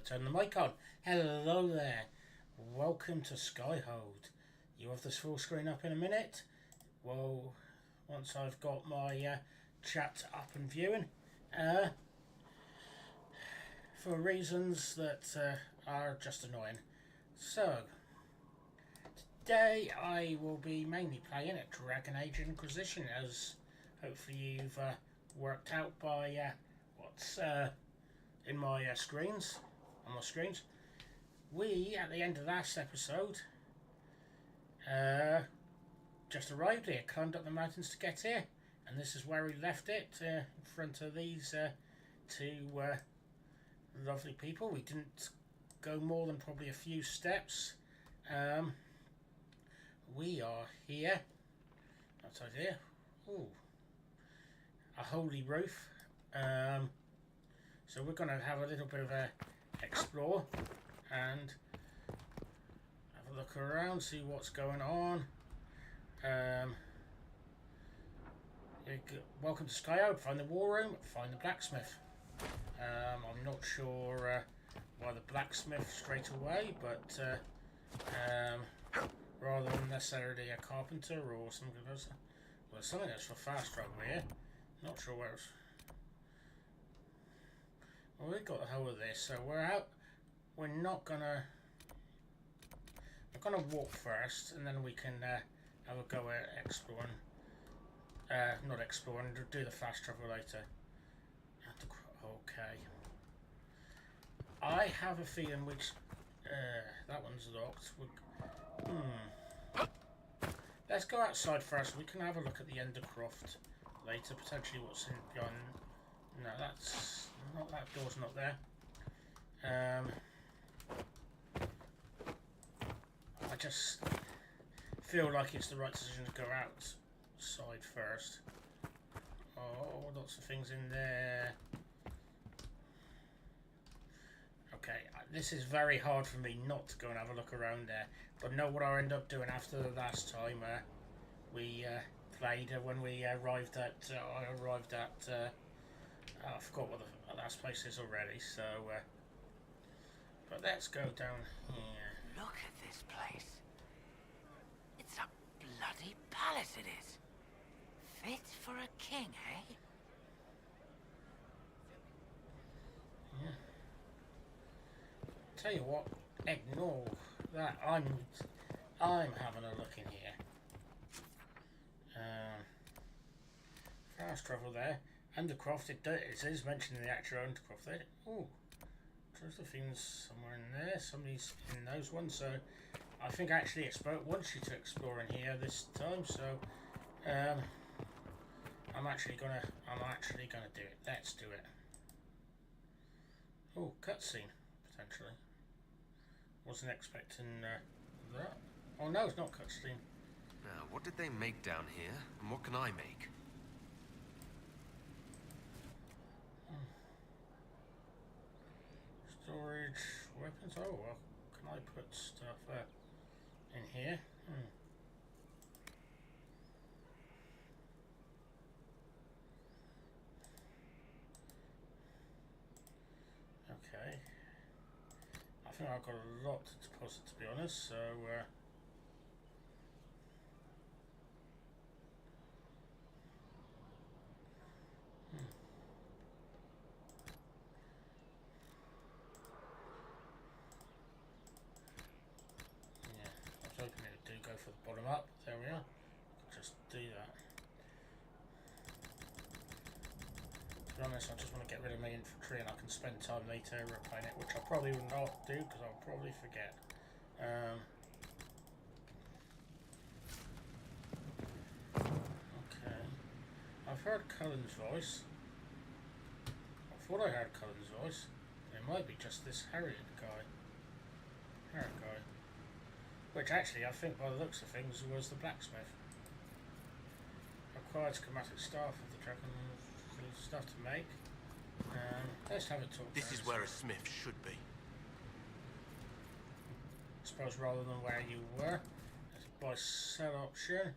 to turn the mic on. Hello there. Welcome to Skyhold. You have this full screen up in a minute? Well, once I've got my chat up and viewing. For reasons that are just annoying. So, today I will be mainly playing at Dragon Age Inquisition, as hopefully you've worked out by what's in my screens, on my screens. We, at the end of last episode, just arrived here, climbed up the mountains to get here, and this is where we left it, in front of these two lovely people. We didn't go more than probably a few steps. We are here, outside here. Ooh, a holy roof. So we're going to have a little bit of a explore and have a look around, see what's going on. Welcome to Skyhold. Find the war room, find the blacksmith. I'm not sure why the blacksmith straight away, but rather than necessarily a carpenter or something else. Well, something that's for fast travel here. Not sure where it's. Well, we've got the whole of this, so we're out. We're not gonna. We're gonna walk first, and then we can have a go at exploring. Not exploring. Do the fast travel later. Okay. I have a feeling which. That one's locked. Let's go outside first. We can have a look at the Endercroft later. Potentially what's in behind. No, that's not. That door's not there. I just feel like it's the right decision to go outside first. Oh, lots of things in there. Okay, this is very hard for me not to go and have a look around there. But know what I end up doing after the last time we played when we arrived at. I arrived at. I forgot what the last place is already. So, but let's go down here. Look at this place. It's a bloody palace, it is. Fit for a king, eh? Yeah. Tell you what, ignore that. I'm having a look in here. Fast travel there. Undercroft, it is mentioned in the actual Undercroft there. Oh, Josephine's somewhere in there. Somebody's in those ones. So I think actually it wants you to explore in here this time. So I'm actually gonna do it. Let's do it. Oh, cutscene potentially. Wasn't expecting that. Oh no, it's not cutscene. Now, what did they make down here, and what can I make? Storage, weapons. Oh, well, can I put stuff in here? Okay. I think I've got a lot to deposit, to be honest, so yeah, I was hoping it would go for the bottom up. There we are. Just do that. To be honest, I just want to get rid of my infantry and I can spend time later replaying it, which I probably will not do because I'll probably forget. Okay. I've heard Cullen's voice. I thought I heard Cullen's voice. It might be just this Harriet guy. Which actually, I think by the looks of things, was the blacksmith. Acquired schematic staff of the Dragon stuff to make. Let's have a talk. This is where a smith should be. I suppose rather than where you were. Let's buy sell option.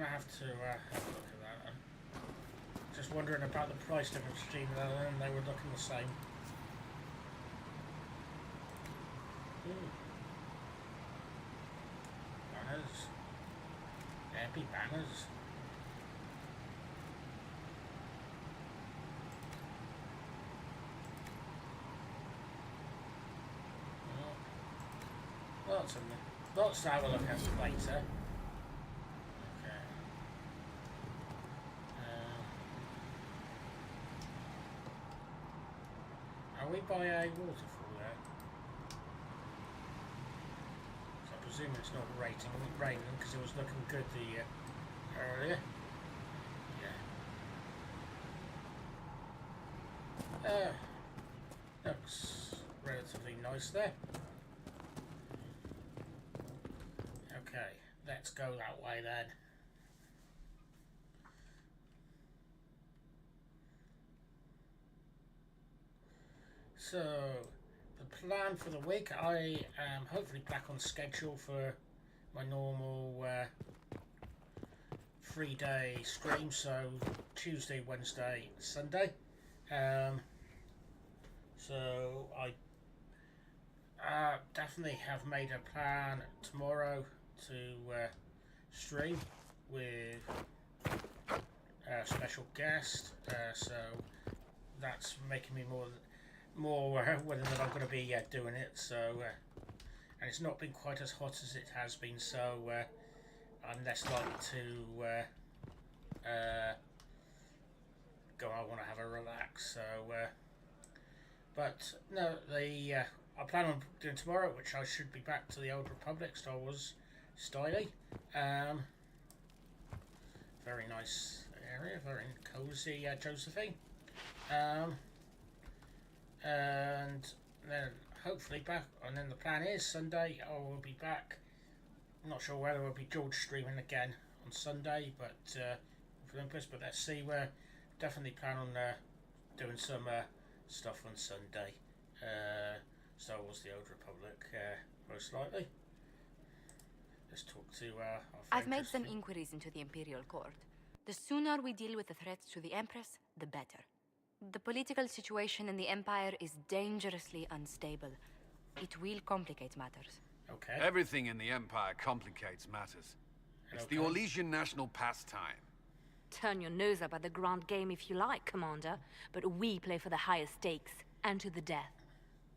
gonna have to have a look at that. I'm just wondering about the price difference between them, and they were looking the same. Ooh. Banners. Epic banners. Lots to have a look at later. Okay. Are we by a waterfall there? So I presume it's not raining because it was looking good earlier. Yeah. Looks relatively nice there. Okay, let's go that way then. So, the plan for the week, I am hopefully back on schedule for my normal 3-day stream, so Tuesday, Wednesday, Sunday. So I definitely have made a plan tomorrow to stream with a special guest, so that's making me more willing that I'm going to be doing it. So and it's not been quite as hot as it has been, so I'm less likely to go. I want to have a relax. So but no, I plan on doing tomorrow, which I should be back to the Old Republic Star Wars styly. Very nice area, very cozy, Josephine. And then hopefully back, and then the plan is Sunday I will be back. I'm not sure whether we'll be George streaming again on Sunday, but for Olympus, but let's see. We're definitely plan on doing some stuff on Sunday. Star Wars The Old Republic, most likely. Let's talk to our friend I've made some Josephine. inquiries into the Imperial Court. The sooner we deal with the threats to the Empress, the better. The political situation in the Empire is dangerously unstable. It will complicate matters. Okay. Everything in the Empire complicates matters. It's the Okay. Orlesian national pastime. Turn your nose up at the grand game if you like, Commander, but we play for the highest stakes, and to the death.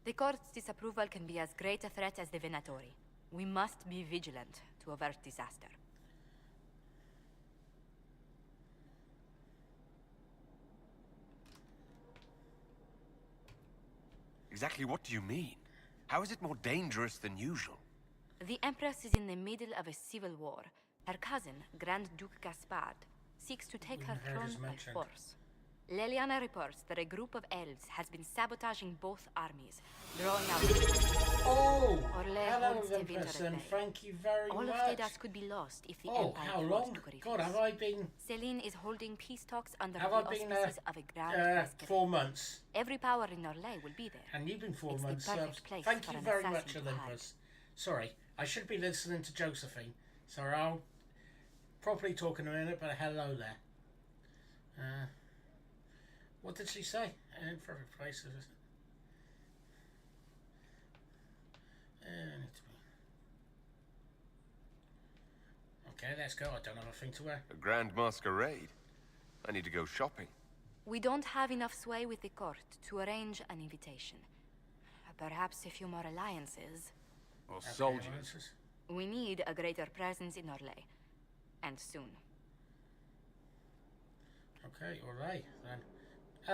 The Court's disapproval can be as great a threat as the Venatori. We must be vigilant to avert disaster. Exactly what do you mean? How is it more dangerous than usual? The Empress is in the middle of a civil war. Her cousin, Grand Duke Gaspard, seeks to take her Heard throne is by mentioned. force. Leliana reports that a group of elves has been sabotaging both armies, drawing out... Oh! Orlais Hello, holds Tevin Olympus, at and bay. thank you very All much. of Thedas could be lost if the Oh, Empire how forced long? to refuse. God, have I been Celine is holding peace talks under Have the I been, auspices of a grand rescue. 4 months? Every power in Orlais will be there. And you've been 4 It's the months. perfect place Thank for you an very assassin much, to hide. Olympus. Sorry, I should be listening to Josephine. Sorry, I'll properly talk in a minute, but hello there. What did she say? In perfect places. Need to be. Okay, let's go. I don't have a thing to wear. A grand masquerade? I need to go shopping. We don't have enough sway with the court to arrange an invitation. Perhaps a few more alliances. Or Okay, soldiers. alliances. We need a greater presence in Orlais. And soon. Okay, alright then.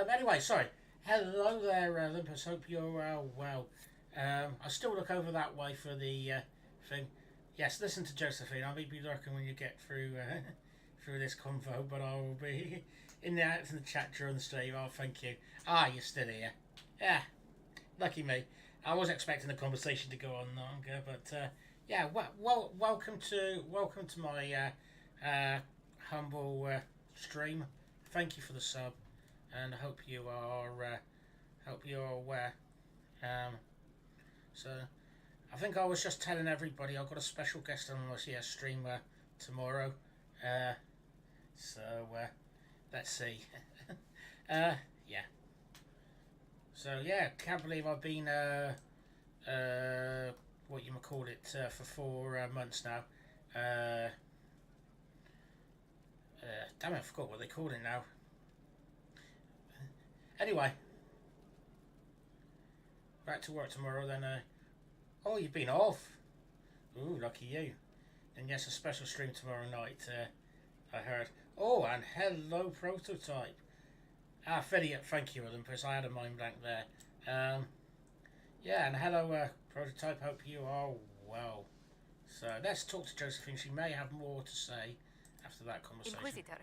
Anyway, sorry. Hello there, Olympus. Hope you're well. I still look over that way for the thing. Yes, listen to Josephine. I'll be lurking when you get through through this convo, but I will be in the chat during the stream. Oh, thank you. Ah, you're still here. Yeah, lucky me. I was expecting the conversation to go on longer, but yeah. Welcome to my humble stream. Thank you for the sub, and I hope you are aware. So, I think I was just telling everybody I've got a special guest on my stream tomorrow. So let's see. Yeah. So yeah, can't believe I've been what you might call it for 4 months now. Damn it, I forgot what they call it now. Anyway, back to work tomorrow then. Oh, you've been off. Ooh, lucky you. And yes, a special stream tomorrow night. I heard. Oh, and hello, Prototype. Thank you, Olympus. I had a mind blank there. Yeah, and hello, Prototype. Hope you are well. So let's talk to Josephine. She may have more to say after that conversation. Inquisitor,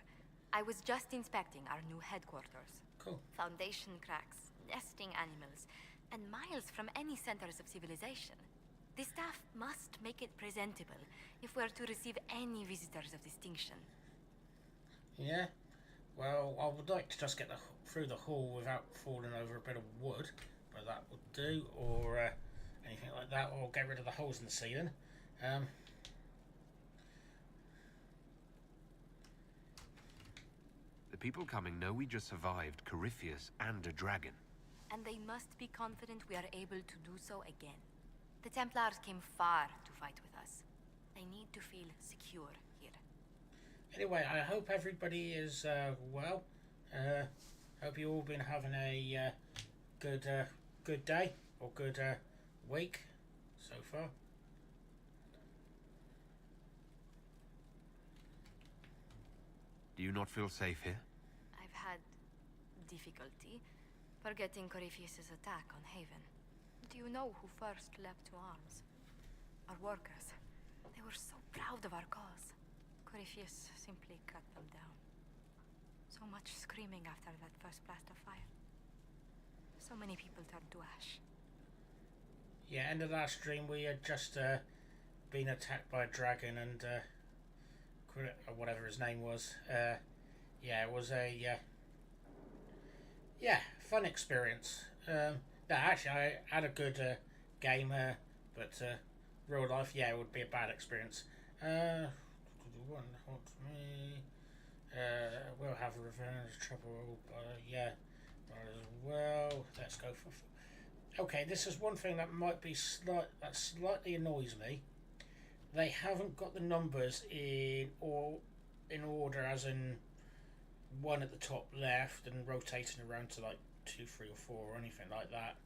I was just inspecting our new headquarters. Cool. Foundation cracks, nesting animals, and miles from any centers of civilization. The staff must make it presentable if we're to receive any visitors of distinction. Yeah. Well, I would like to just get through the hall without falling over a bit of wood, but that would do, or anything like that, or get rid of the holes in the ceiling. The people coming know we just survived Corypheus and a dragon. And they must be confident we are able to do so again. The Templars came far to fight with us. They need to feel secure here. Anyway, I hope everybody is well. Hope you all been having a good day or good week so far. Do you not feel safe here? I've had difficulty forgetting Corypheus' attack on Haven. Do you know who first leapt to arms? Our workers. They were so proud of our cause. Corypheus simply cut them down. So much screaming after that first blast of fire. So many people turned to ash. Yeah, end of last stream we had just been attacked by a dragon and whatever his name was. Yeah, it was a fun experience. Actually, I had a good game, but real life, yeah, it would be a bad experience. We'll have revenge, trouble, yeah, as well. Let's go for. Okay, this is one thing that might be that slightly annoys me. They haven't got the numbers in order, as in one at the top left and rotating around to like 2, 3, or 4 or anything like that.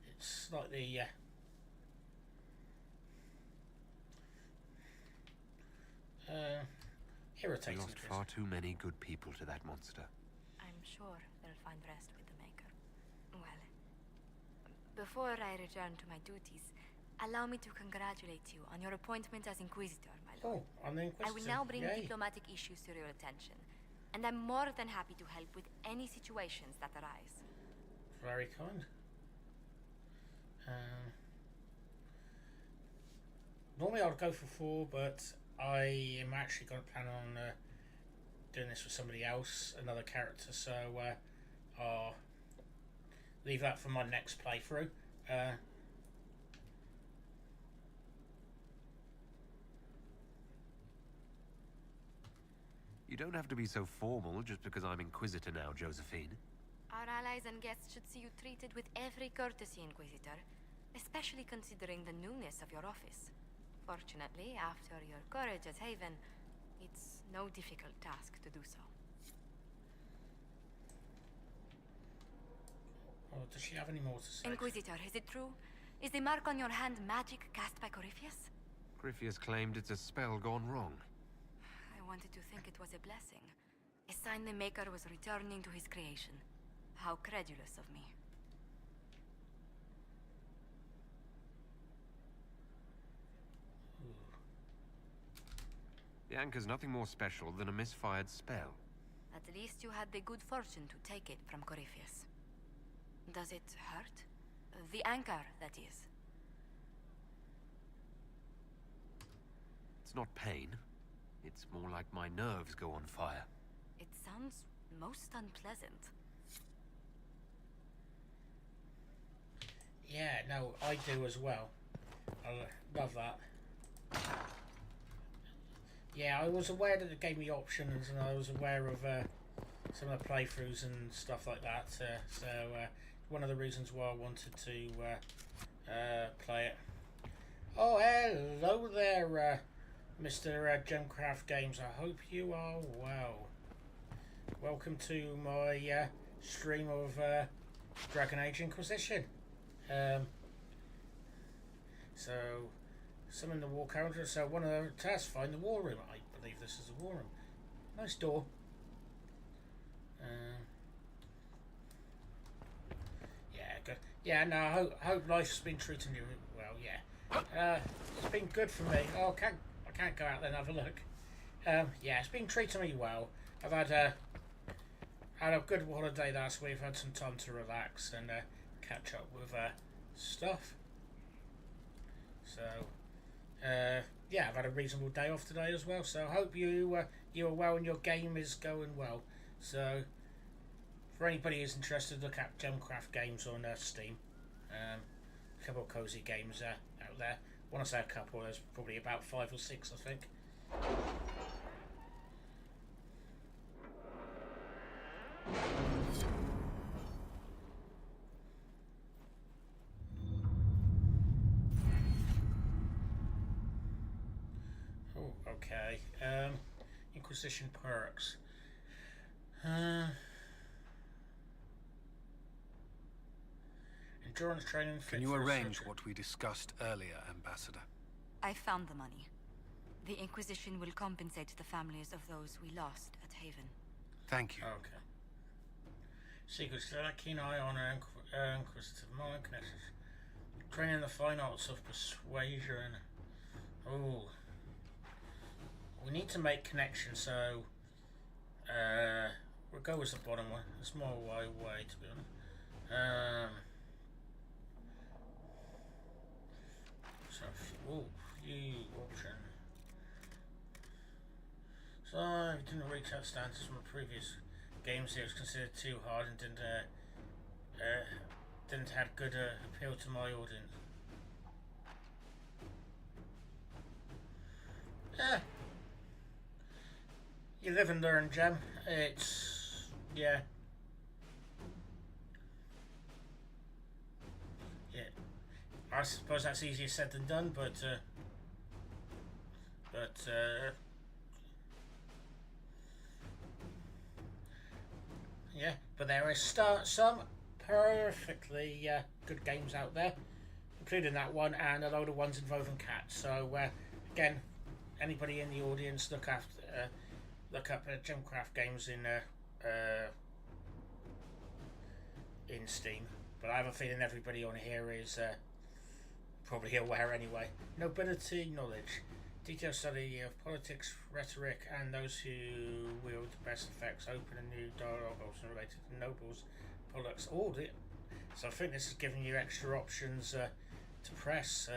It's slightly irritating. We lost far too many good people to that monster. I'm sure they'll find rest with the Maker. Well, before I return to my duties, allow me to congratulate you on your appointment as Inquisitor, my lord. Oh, I'm the Inquisitor. I will now bring Yay. diplomatic issues to your attention, and I'm more than happy to help with any situations that arise. Very kind. Normally I'd go for 4, but I am actually going to plan on doing this with somebody else, another character, so I'll leave that for my next playthrough. You don't have to be so formal just because I'm Inquisitor now, Josephine. Our allies and guests should see you treated with every courtesy, Inquisitor, especially considering the newness of your office. Fortunately, after your courage at Haven, it's no difficult task to do so. Oh, does she have any more to say? Inquisitor, is it true? Is the mark on your hand magic cast by Corypheus? Corypheus claimed it's a spell gone wrong. I wanted to think it was a blessing. A sign the Maker was returning to his creation. How credulous of me. The anchor's nothing more special than a misfired spell. At least you had the good fortune to take it from Corypheus. Does it hurt? The anchor, that is. It's not pain. It's more like my nerves go on fire. It sounds most unpleasant. Yeah, no, I do as well. I love that. Yeah, I was aware that it gave me options, and I was aware of some of the playthroughs and stuff like that. So one of the reasons why I wanted to play it. Oh, hello there, Mr. Gemcraft Games. I hope you are well. Welcome to my stream of Dragon Age Inquisition. So, summon the war counter. So one of the tasks, find the war room. I believe this is the war room. Nice door. Yeah, good. Yeah, no, I hope life's been treating you well. Yeah, it's been good for me. Oh, I can't go out there and have a look. Yeah, it's been treating me well. I've had a good holiday last week. I've had some time to relax and catch up with stuff. So, yeah, I've had a reasonable day off today as well. So I hope you are well and your game is going well. So, for anybody who's interested, look at Gemcraft Games on Steam. A couple of cozy games out there. When I say a couple, there's probably about 5 or 6, I think. Oh, okay. Inquisition perks. Endurance training. Can you arrange what we discussed earlier, Ambassador? I found the money. The Inquisition will compensate the families of those we lost at Haven. Thank you. Okay. Secrets to a keen eye on inquisitive mind connections. Training the fine arts of persuasion. Oh. We need to make connections, so we'll go with the bottom one. It's more way to be honest. So few option. So I didn't reach out standards from the previous games. It was considered too hard and didn't have good appeal to my audience. Yeah. You live and learn, Gem. It's yeah. I suppose that's easier said than done, but yeah. But there is some perfectly good games out there, including that one and a load of ones involving cats. So again, anybody in the audience, look up Gemcraft Games in Steam. But I have a feeling everybody on here is probably aware anyway. Nobility knowledge, detailed study of politics, rhetoric, and those who wield the best effects. Open a new dialogue option related to nobles, products, audit. So I think this is giving you extra options to press,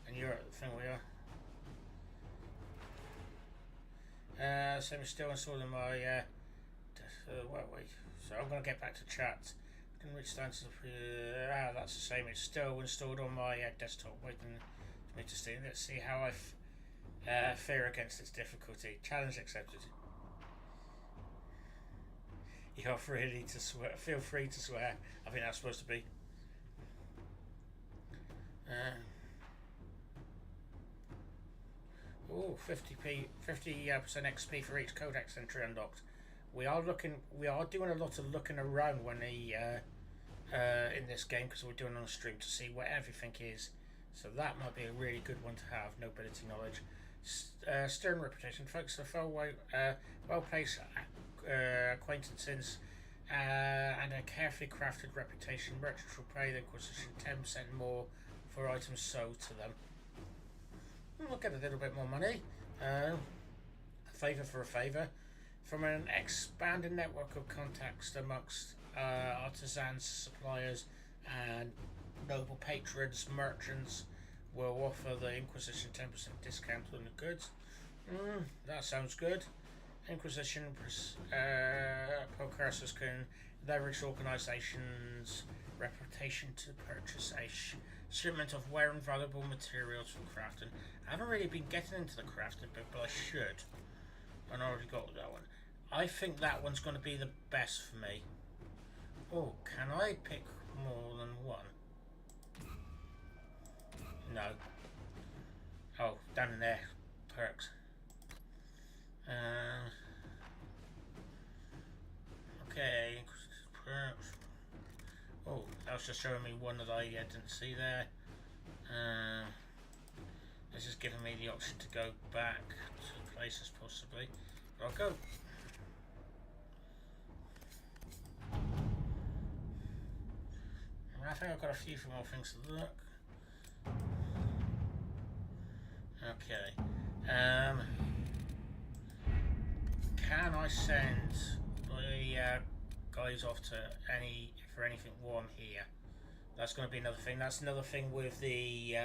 and you're at the thing we are. So we're still installing my wait. So I'm going to get back to chat. Which stands that's the same. It's still installed on my desktop, waiting for me to see. Let's see how I fare against its difficulty. Challenge accepted. You're free to swear. Feel free to swear. I think that's supposed to be. 50% XP for each codex entry unlocked. We are doing a lot of looking around when in this game, because we're doing on stream, to see where everything is. So that might be a really good one to have. Nobility knowledge, stern reputation, folks. The well-placed acquaintances and a carefully crafted reputation. Merchants will pay the Inquisition 10% more for items sold to them. We'll get a little bit more money. A favour for a favour. From an expanding network of contacts amongst artisans, suppliers, and noble patrons, merchants will offer the Inquisition 10% discount on the goods. That sounds good. Inquisition precursors can leverage organisations' reputation to purchase a Shipment of rare and valuable materials for crafting. I haven't really been getting into the crafting bit, but I should. And I already got that one. I think that one's going to be the best for me. Oh, can I pick more than one? No. Oh, down in there. Perks. Okay. Perks. Oh, that was just showing me one that I didn't see there. This is giving me the option to go back to places possibly. But I'll go. I think I've got a few more things to look. Okay. Can I send the guys off to for anything warm here? That's going to be another thing. That's another thing with the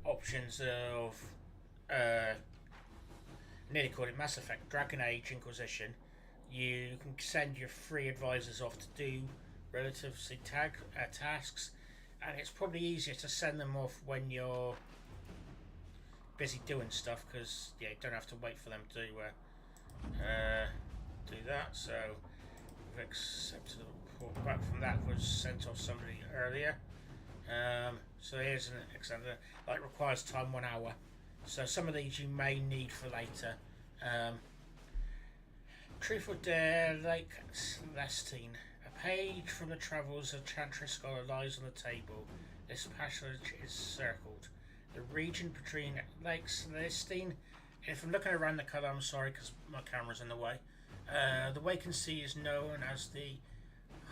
options of nearly called it Mass Effect, Dragon Age Inquisition. You can send your 3 advisors off to do relatively tasks, and it's probably easier to send them off when you're busy doing stuff, because you don't have to wait for them to do that. So we've accepted the report back from that was sent off somebody earlier. So here's an example. Like requires time 1 hour. So some of these you may need for later. Truth or Dare, Lake Celestine. A page from the Travels of Chantry Scholar lies on the table. This passage is circled. The region between Lake Celestine. If I'm looking around the colour, I'm sorry because my camera's in the way. The vacancy is known as the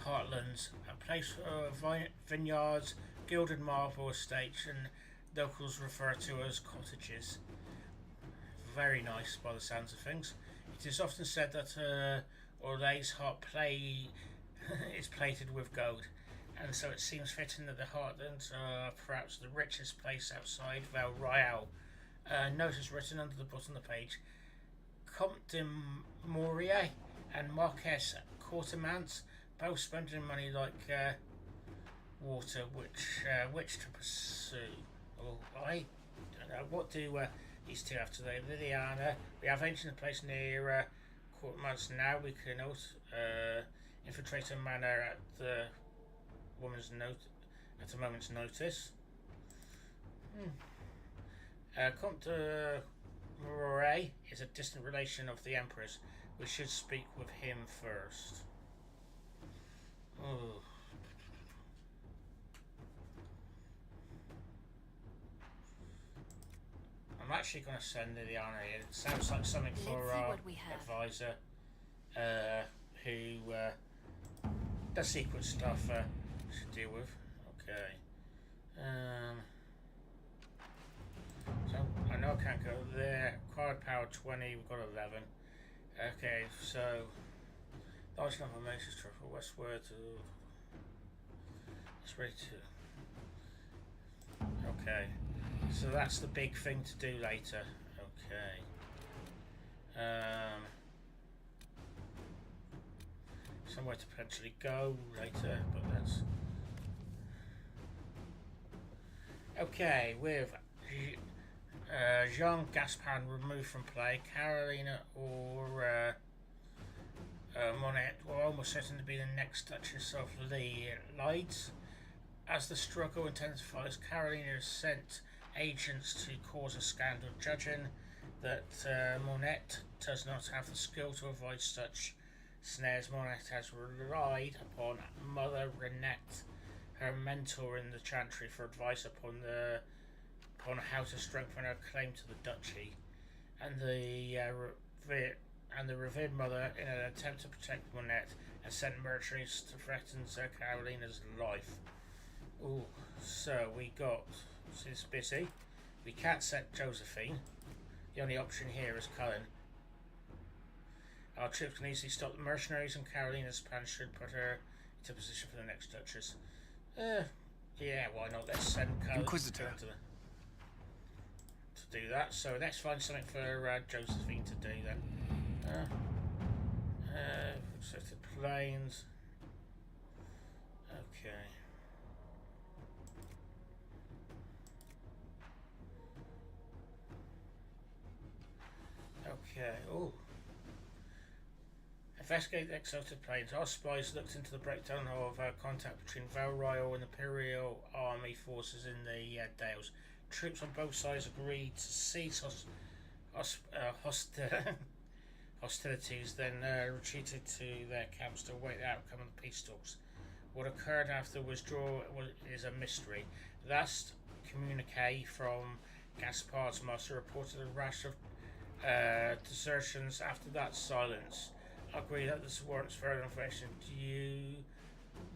Heartlands, a place of vineyards, gilded marble estates, and locals refer to as cottages. Very nice by the sounds of things. It is often said that Orlay's heart is plated with gold, and so it seems fitting that the Heartlands are perhaps the richest place outside Val Royale. Notice written under the bottom of the page: Comte de Maurier and Marquess Courtemans, both spending money like water, which to pursue. Oh, I don't know. What do these two have today? Liliana, we have ancient place near Courtemans now. We can also infiltrate a manor at the moment's notice. Comte de Maurier is a distant relation of the Empress. We should speak with him first. Oh. I'm actually going to send Liliana in. It sounds like something for our advisor, who does secret stuff. Should deal with. Okay. So I know I can't go there. Required power 20. We've got 11. Okay, so large number of maces travel westward to. It's ready to. Okay. So that's the big thing to do later. Okay. Somewhere to potentially go later, but that's okay. With Jean Gaspard removed from play, Carolina or Monette were almost certain to be the next Duchess of Leeds. As the struggle intensifies, Carolina is sent agents to cause a scandal, judging that Monette does not have the skill to avoid such snares. Monette has relied upon Mother Renette, her mentor in the Chantry, for advice upon how to strengthen her claim to the duchy, and the revered mother, in an attempt to protect Monette, has sent mercenaries to threaten Sir Carolina's life. Ooh, so we got. It's busy. We can't send Josephine. The only option here is Cullen. Our troops can easily stop the mercenaries, and Carolina's plan should put her into position for the next Duchess. Yeah, why not? Let's send Cullen Inquisitor to do that. So let's find something for Josephine to do then. So the planes. Okay. Okay. Oh. Investigate the exotic planes. Our spies looked into the breakdown of contact between Valryle and Imperial Army forces in the Dales. Troops on both sides agreed to cease hostilities, then retreated to their camps to await the outcome of the peace talks. What occurred after withdrawal is a mystery. The last communique from Gaspard's master reported a rash of desertions. After that, silence. I agree that this warrants further information. You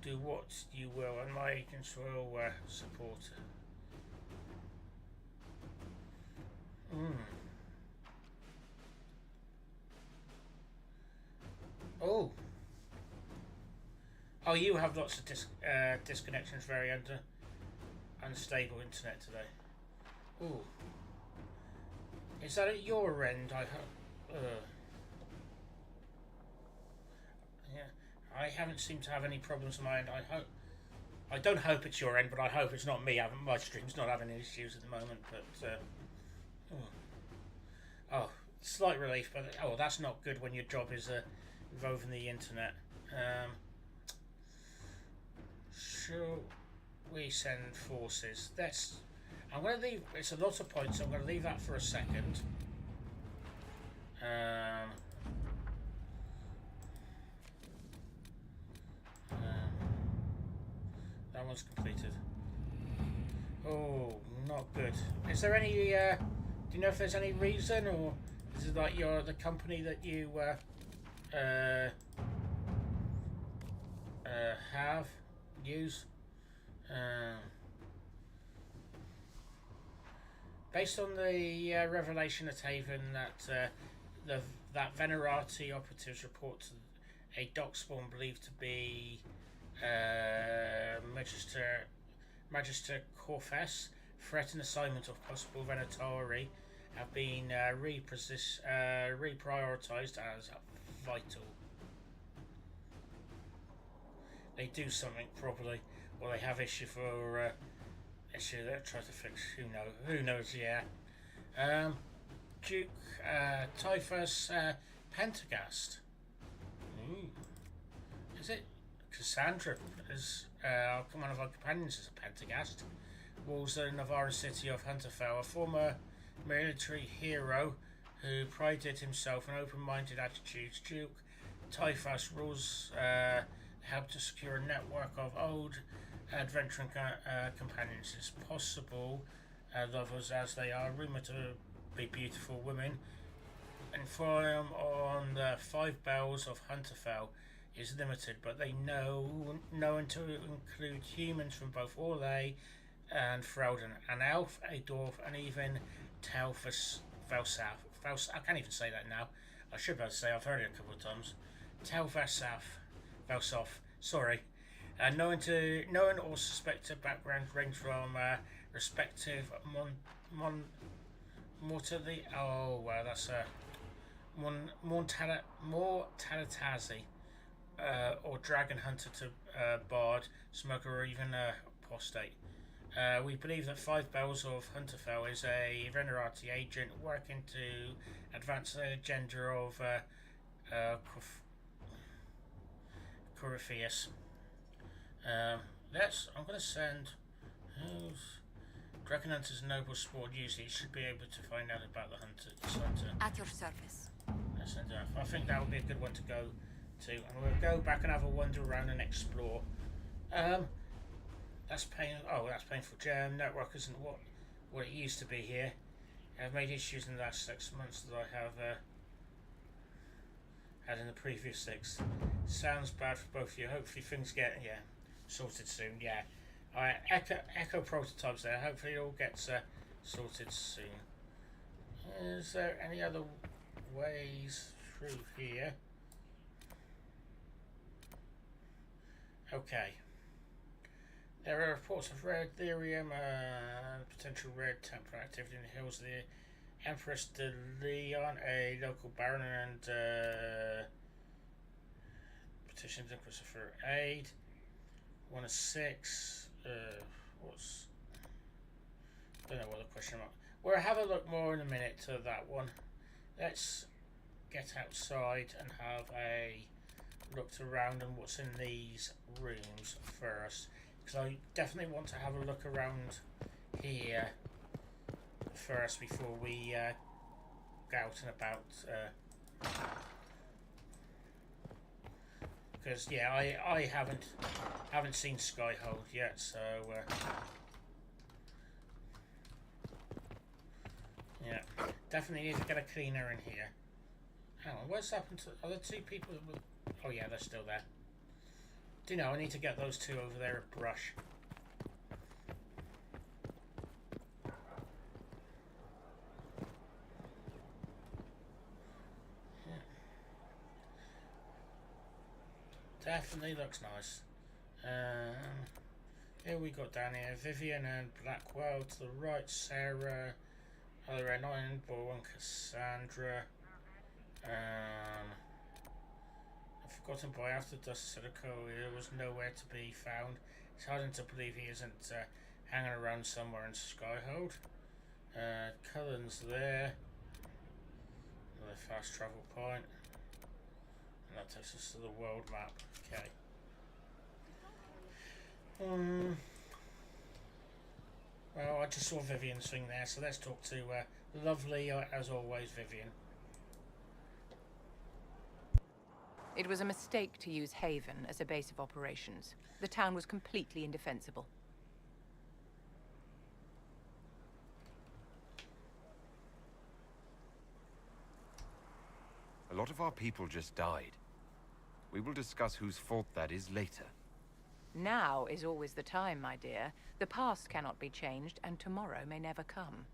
do what you will, and my agents will support it. Oh. Oh, you have lots of disconnections, very unstable internet today. Ooh. Is that at your end? I hope. Yeah, I haven't seemed to have any problems on my end. I don't hope it's your end, but I hope it's not me. My stream's not having any issues at the moment. But oh, slight relief. But oh, that's not good when your job is involving the internet. Shall we send forces? I'm going to leave. It's a lot of points. So I'm going to leave that for a second. That one's completed. Oh, not good. Is there any? Do you know if there's any reason, or is it like the company that you use? Based on the revelation at Haven that that Venerati operatives report a Dockspawn believed to be Magister Corfes, threat and assignment of possible Venatari have been reprioritized as vital. They do something properly, or they have issue for issue they're trying to fix. Who knows? Yeah. Duke Typhus Pentagast. Ooh. Is it Cassandra? Is one of our companions is a Pentagast. Rules the Navarra city of Hunterfell, a former military hero who prided himself on open-minded attitudes. Duke Typhus rules helped to secure a network of old adventuring companions. It's possible lovers, as they are rumoured to be beautiful women. Inform on the 5 bells of Hunterfell is limited, but they know to include humans from both Orlais and Freldon, an elf, a dwarf, and even Telfus Velsouth. I can't even say that now. I should be able to say. I've heard it a couple of times. Velsoth. Sorry. Known or suspected backgrounds range from respective mortality. Oh well, that's Mortalitazi, or dragon hunter to bard, smoker, or even apostate. We believe that 5 Bells of Hunterfell is a Venerati agent working to advance the agenda of Corypheus. I'm going to send Dragon Hunter's noble sport. Usually should be able to find out about the hunter. At your service. I think that would be a good one to go to, and we'll go back and have a wander around and explore. That's painful. Jam network isn't what it used to be here. I've made issues in the last 6 months that I have had in the previous 6. Sounds bad for both of you. Hopefully things get sorted soon. Yeah. Alright, echo prototypes there. Hopefully it all gets sorted soon. Is there any other ways through here? Okay. There are reports of red lyrium and potential red Templar activity in the hills of the Empress de Leon, a local baron, and petitions Empress for aid. 1 of 6. Don't know what the question mark. We'll have a look more in a minute to that one. Let's get outside and have a look around and what's in these rooms first, because I definitely want to have a look around here first before we go out and about. Because yeah, I haven't seen Skyhold yet, so yeah, definitely need to get a cleaner in here. Hang on, what's happened to other two people that were... Oh yeah, they're still there. Do you know, I need to get those two over there a brush. Yeah. Definitely looks nice. Here we got down here Vivian and Blackwell to the right, Sarah, other end, Ironball and Cassandra. I've forgotten by after Dust Silico, he was nowhere to be found. It's hard to believe he isn't hanging around somewhere in Skyhold. Cullen's there. Another fast travel point. And that takes us to the world map. Okay. Well, I just saw Vivian's thing there, so let's talk to lovely, as always, Vivian. It was a mistake to use Haven as a base of operations. The town was completely indefensible. A lot of our people just died. We will discuss whose fault that is later. Now is always the time, my dear. The past cannot be changed, and tomorrow may never come.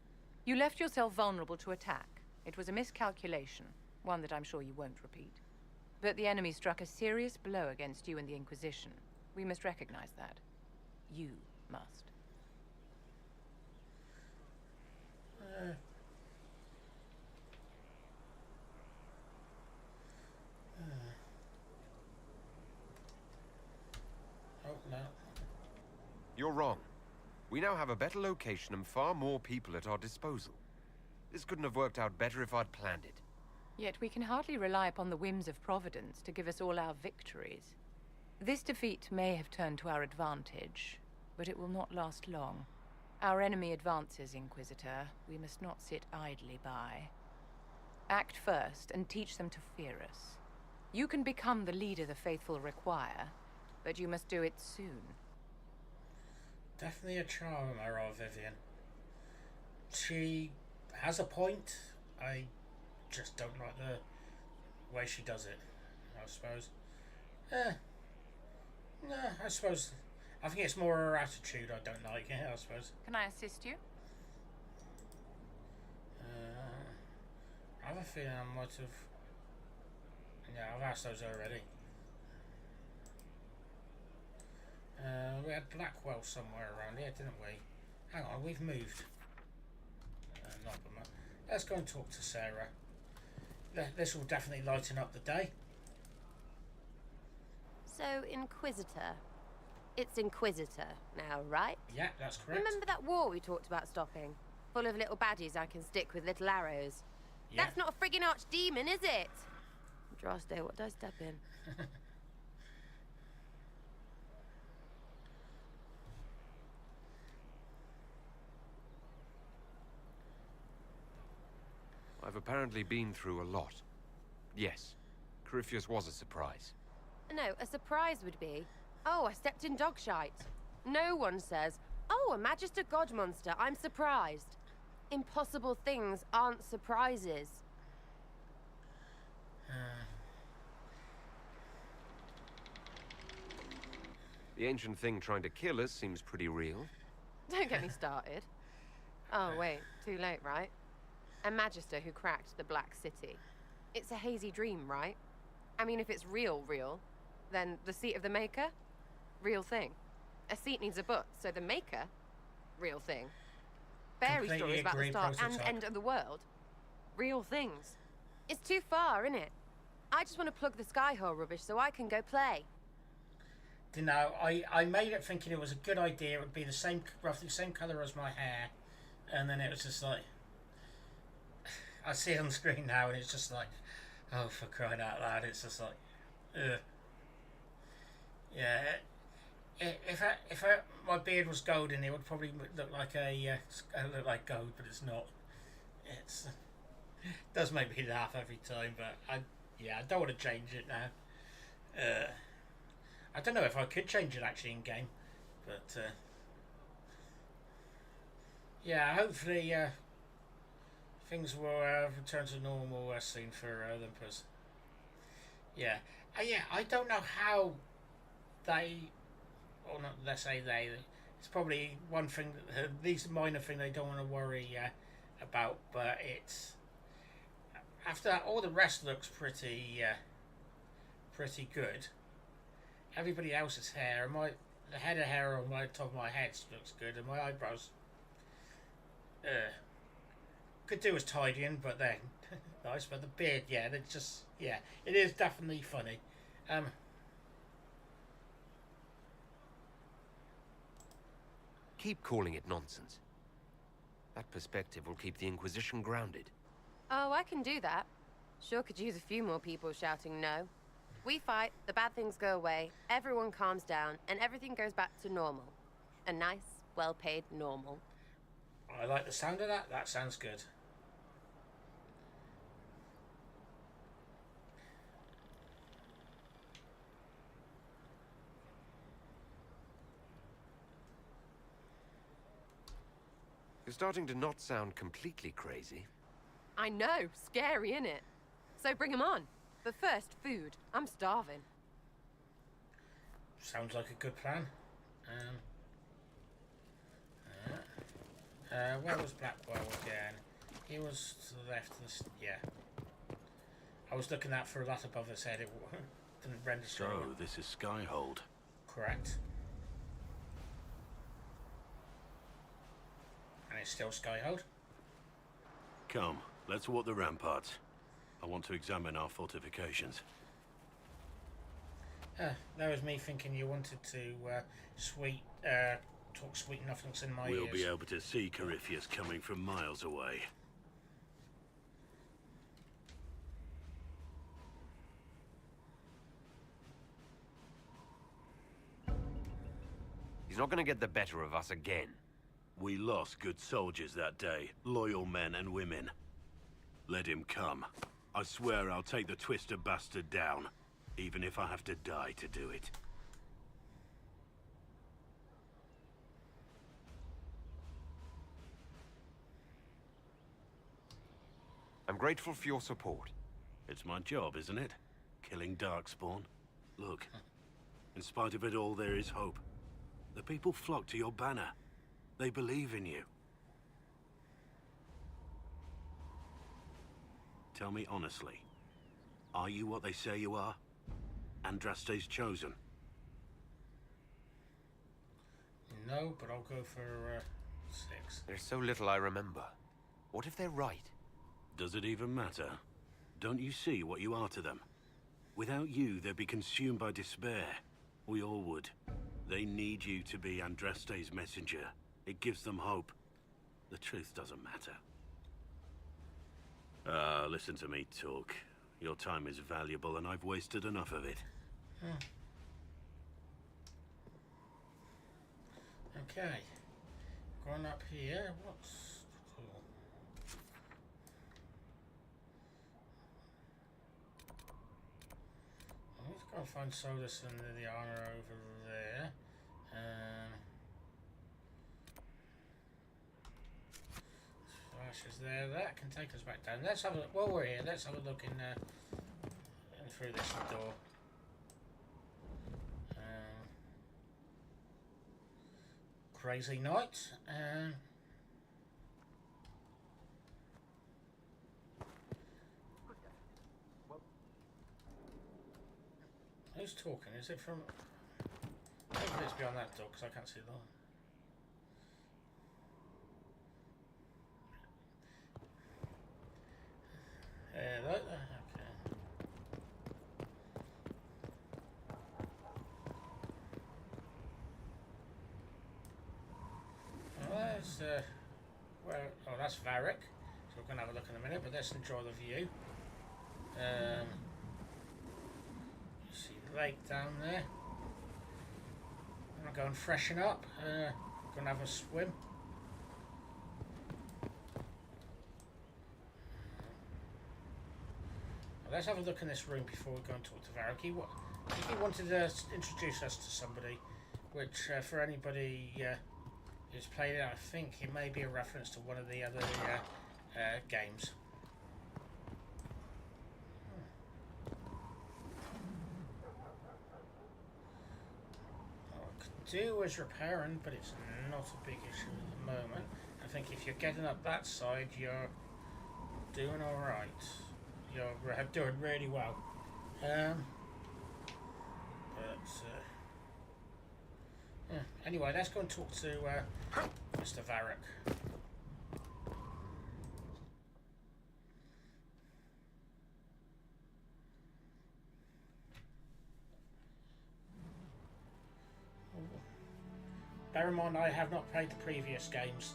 You left yourself vulnerable to attack. It was a miscalculation, one that I'm sure you won't repeat. But the enemy struck a serious blow against you and the Inquisition. We must recognize that. You must. Oh, no. You're wrong. We now have a better location and far more people at our disposal. This couldn't have worked out better if I'd planned it. Yet we can hardly rely upon the whims of Providence to give us all our victories. This defeat may have turned to our advantage, but it will not last long. Our enemy advances, Inquisitor. We must not sit idly by. Act first and teach them to fear us. You can become the leader the faithful require, but you must do it soon. Definitely a charmer, our Vivian. She has a point. I just don't like the way she does it, I suppose. No, I suppose. I think it's more her attitude I don't like, I suppose. Can I assist you? I have a feeling I might have... Yeah, I've asked those already. We had Blackwell somewhere around here, didn't we? Hang on, we've moved. Not the map. Let's go and talk to Sarah. This will definitely lighten up the day. So, Inquisitor. It's Inquisitor now, right? Yeah, that's correct. Remember that war we talked about stopping? Full of little baddies I can stick with little arrows. Yeah. That's not a friggin' archdemon, is it? Droste, what did I step in? I've apparently been through a lot. Yes, Corypheus was a surprise. No, a surprise would be, oh, I stepped in dog shite. No one says, oh, a Magister God monster, I'm surprised. Impossible things aren't surprises. The ancient thing trying to kill us seems pretty real. Don't get me started. Oh, wait, too late, right? A Magister who cracked the Black City. It's a hazy dream, right? I mean, if it's real, then the seat of the Maker? Real thing. A seat needs a butt, so the Maker? Real thing. Fairy Completely stories about the agree, start and prototype. end of the world? Real things. It's too far, innit? I just want to plug the Skyhold rubbish so I can go play. You know, I made it thinking it was a good idea. It would be the same, roughly the same colour as my hair, and then it was just like, I see it on the screen now, and it's just like, Oh, for crying out loud! It's just like, ugh. Yeah. If my beard was golden, it would probably look like look like gold, but it's not. It does make me laugh every time, but I don't want to change it now. I don't know if I could change it actually in game, but yeah, hopefully things will return to normal soon for Olympus. Yeah, I don't know how they, or not. Let's say they. It's probably one thing, these minor thing they don't want to worry about, but it's after that, all the rest looks pretty good. Everybody else's hair, the head of hair on my top of my head looks good, and my eyebrows could do with tidying, but then nice. But the beard, yeah, it's just it is definitely funny. Keep calling it nonsense. That perspective will keep the Inquisition grounded. Oh, I can do that. Sure could use a few more people shouting no. We fight, the bad things go away, everyone calms down, and everything goes back to normal. A nice, well-paid normal. I like the sound of that. That sounds good. You're starting to not sound completely crazy. I know, scary, innit? So bring 'em on. But first, food. I'm starving. Sounds like a good plan. Where was Blackwell again? He was to the left. Yeah. I was looking at for that above his head. It didn't render straight. So, this is Skyhold. Correct. And it's still Skyhold? Come, let's walk the ramparts. I want to examine our fortifications. That was me thinking you wanted to talk sweet nothings in my ears. We'll be able to see Corypheus coming from miles away. He's not going to get the better of us again. We lost good soldiers that day, loyal men and women. Let him come. I swear I'll take the twister bastard down, even if I have to die to do it. I'm grateful for your support. It's my job, isn't it? Killing Darkspawn. Look, in spite of it all, there is hope. The people flock to your banner. They believe in you. Tell me honestly, are you what they say you are? Andraste's chosen? No, but I'll go for 6. There's so little I remember. What if they're right? Does it even matter? Don't you see what you are to them? Without you, they'd be consumed by despair. We all would. They need you to be Andraste's messenger. It gives them hope. The truth doesn't matter. Listen to me talk. Your time is valuable and I've wasted enough of it. Okay. Going up here, what's... Cool. Let's go find Solus and the honor over there. Flash is there. That can take us back down. Let's have a look. While we're here, let's have a look in through this door. Crazy night. Who's talking? Is it from... Hopefully it's beyond that door, because I can't see the line. Okay. Well, there's... oh, that's Varric. So we're going to have a look in a minute, but let's enjoy the view. lake down there. I'm gonna go and freshen up. Gonna have a swim. Let's have a look in this room before we go and talk to Varric. He wanted to introduce us to somebody, which for anybody who's played it, I think it may be a reference to one of the other games. What I could do is repairing, but it's not a big issue at the moment. I think if you're getting up that side, you're doing alright. You're doing really well. Anyway, let's go and talk to Mr. Varric. Bear in mind, I have not played the previous games.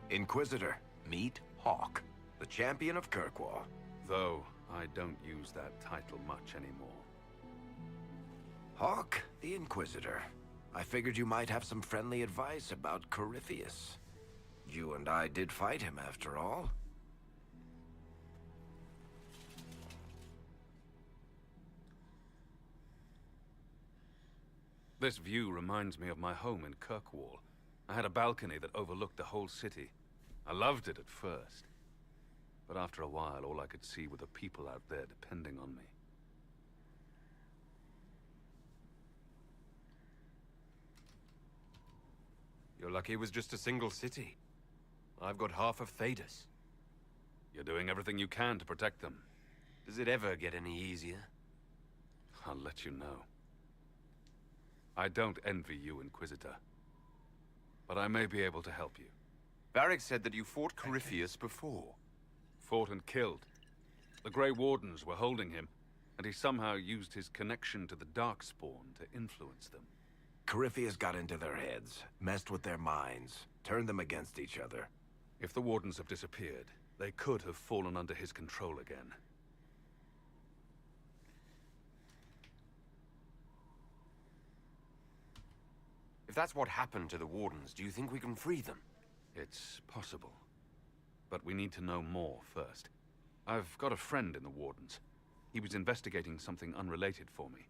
Inquisitor, meet Hawk, the champion of Kirkwall. Though I don't use that title much anymore. Hawk, the Inquisitor. I figured you might have some friendly advice about Corypheus. You and I did fight him, after all. This view reminds me of my home in Kirkwall. I had a balcony that overlooked the whole city. I loved it at first. But after a while, all I could see were the people out there depending on me. You're lucky it was just a single city. I've got half of Thedas. You're doing everything you can to protect them. Does it ever get any easier? I'll let you know. I don't envy you, Inquisitor. But I may be able to help you. Varric said that you fought Corypheus before. Fought and killed. The Grey Wardens were holding him, and he somehow used his connection to the Darkspawn to influence them. Corypheus got into their heads, messed with their minds, turned them against each other. If the Wardens have disappeared, they could have fallen under his control again. If that's what happened to the Wardens, do you think we can free them? It's possible. But we need to know more first. I've got a friend in the Wardens. He was investigating something unrelated for me.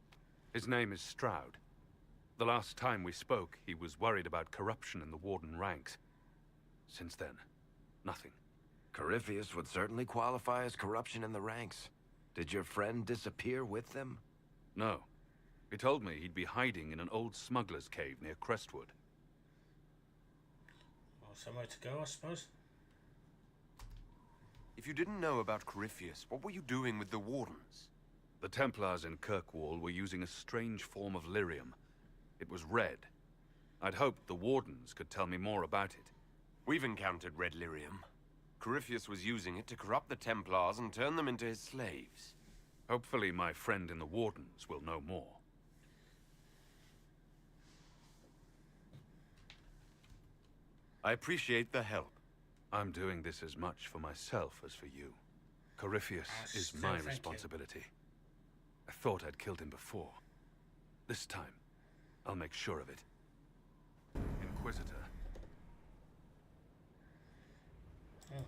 His name is Stroud. The last time we spoke, he was worried about corruption in the Warden ranks. Since then, nothing. Corypheus would certainly qualify as corruption in the ranks. Did your friend disappear with them? No. He told me he'd be hiding in an old smuggler's cave near Crestwood. Well, somewhere to go, I suppose. If you didn't know about Corypheus, what were you doing with the Wardens? The Templars in Kirkwall were using a strange form of lyrium. It was red. I'd hoped the Wardens could tell me more about it. We've encountered red lyrium. Corypheus was using it to corrupt the Templars and turn them into his slaves. Hopefully my friend in the Wardens will know more. I appreciate the help. I'm doing this as much for myself as for you. Corypheus is my responsibility. I thought I'd killed him before. This time, I'll make sure of it. Inquisitor. Oh.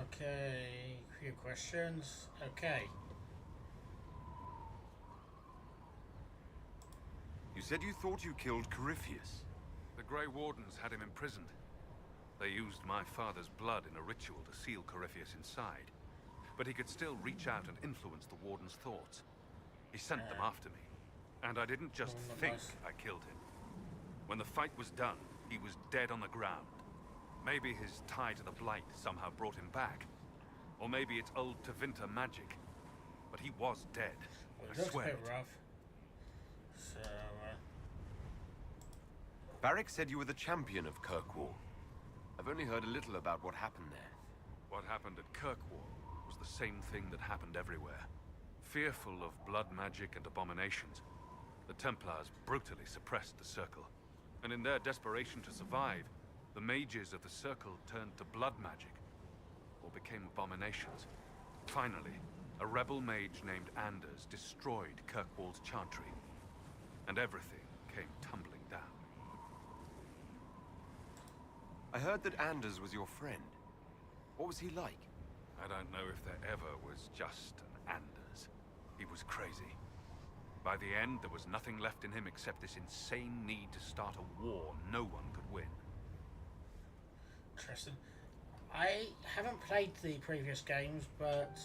Okay, few questions. Okay. You said you thought you killed Corypheus. The Grey Wardens had him imprisoned. They used my father's blood in a ritual to seal Corypheus inside. But he could still reach out and influence the Warden's thoughts. He sent them after me. And I didn't just think I killed him. When the fight was done, he was dead on the ground. Maybe his tie to the Blight somehow brought him back. Or maybe it's old Tevinter magic. But he was dead. I swear it. Rough. So, Varric said you were the champion of Kirkwall. I've only heard a little about what happened there. What happened at Kirkwall was the same thing that happened everywhere. Fearful of blood magic and abominations, the Templars brutally suppressed the Circle. And in their desperation to survive, the mages of the Circle turned to blood magic, or became abominations. Finally, A rebel mage named Anders destroyed Kirkwall's chantry, and everything came tumbling down. I heard that Anders was your friend. What was he like? I don't know if there ever was just an Anders. He was crazy. By the end, there was nothing left in him except this insane need to start a war no one could win. Interesting. I haven't played the previous games, but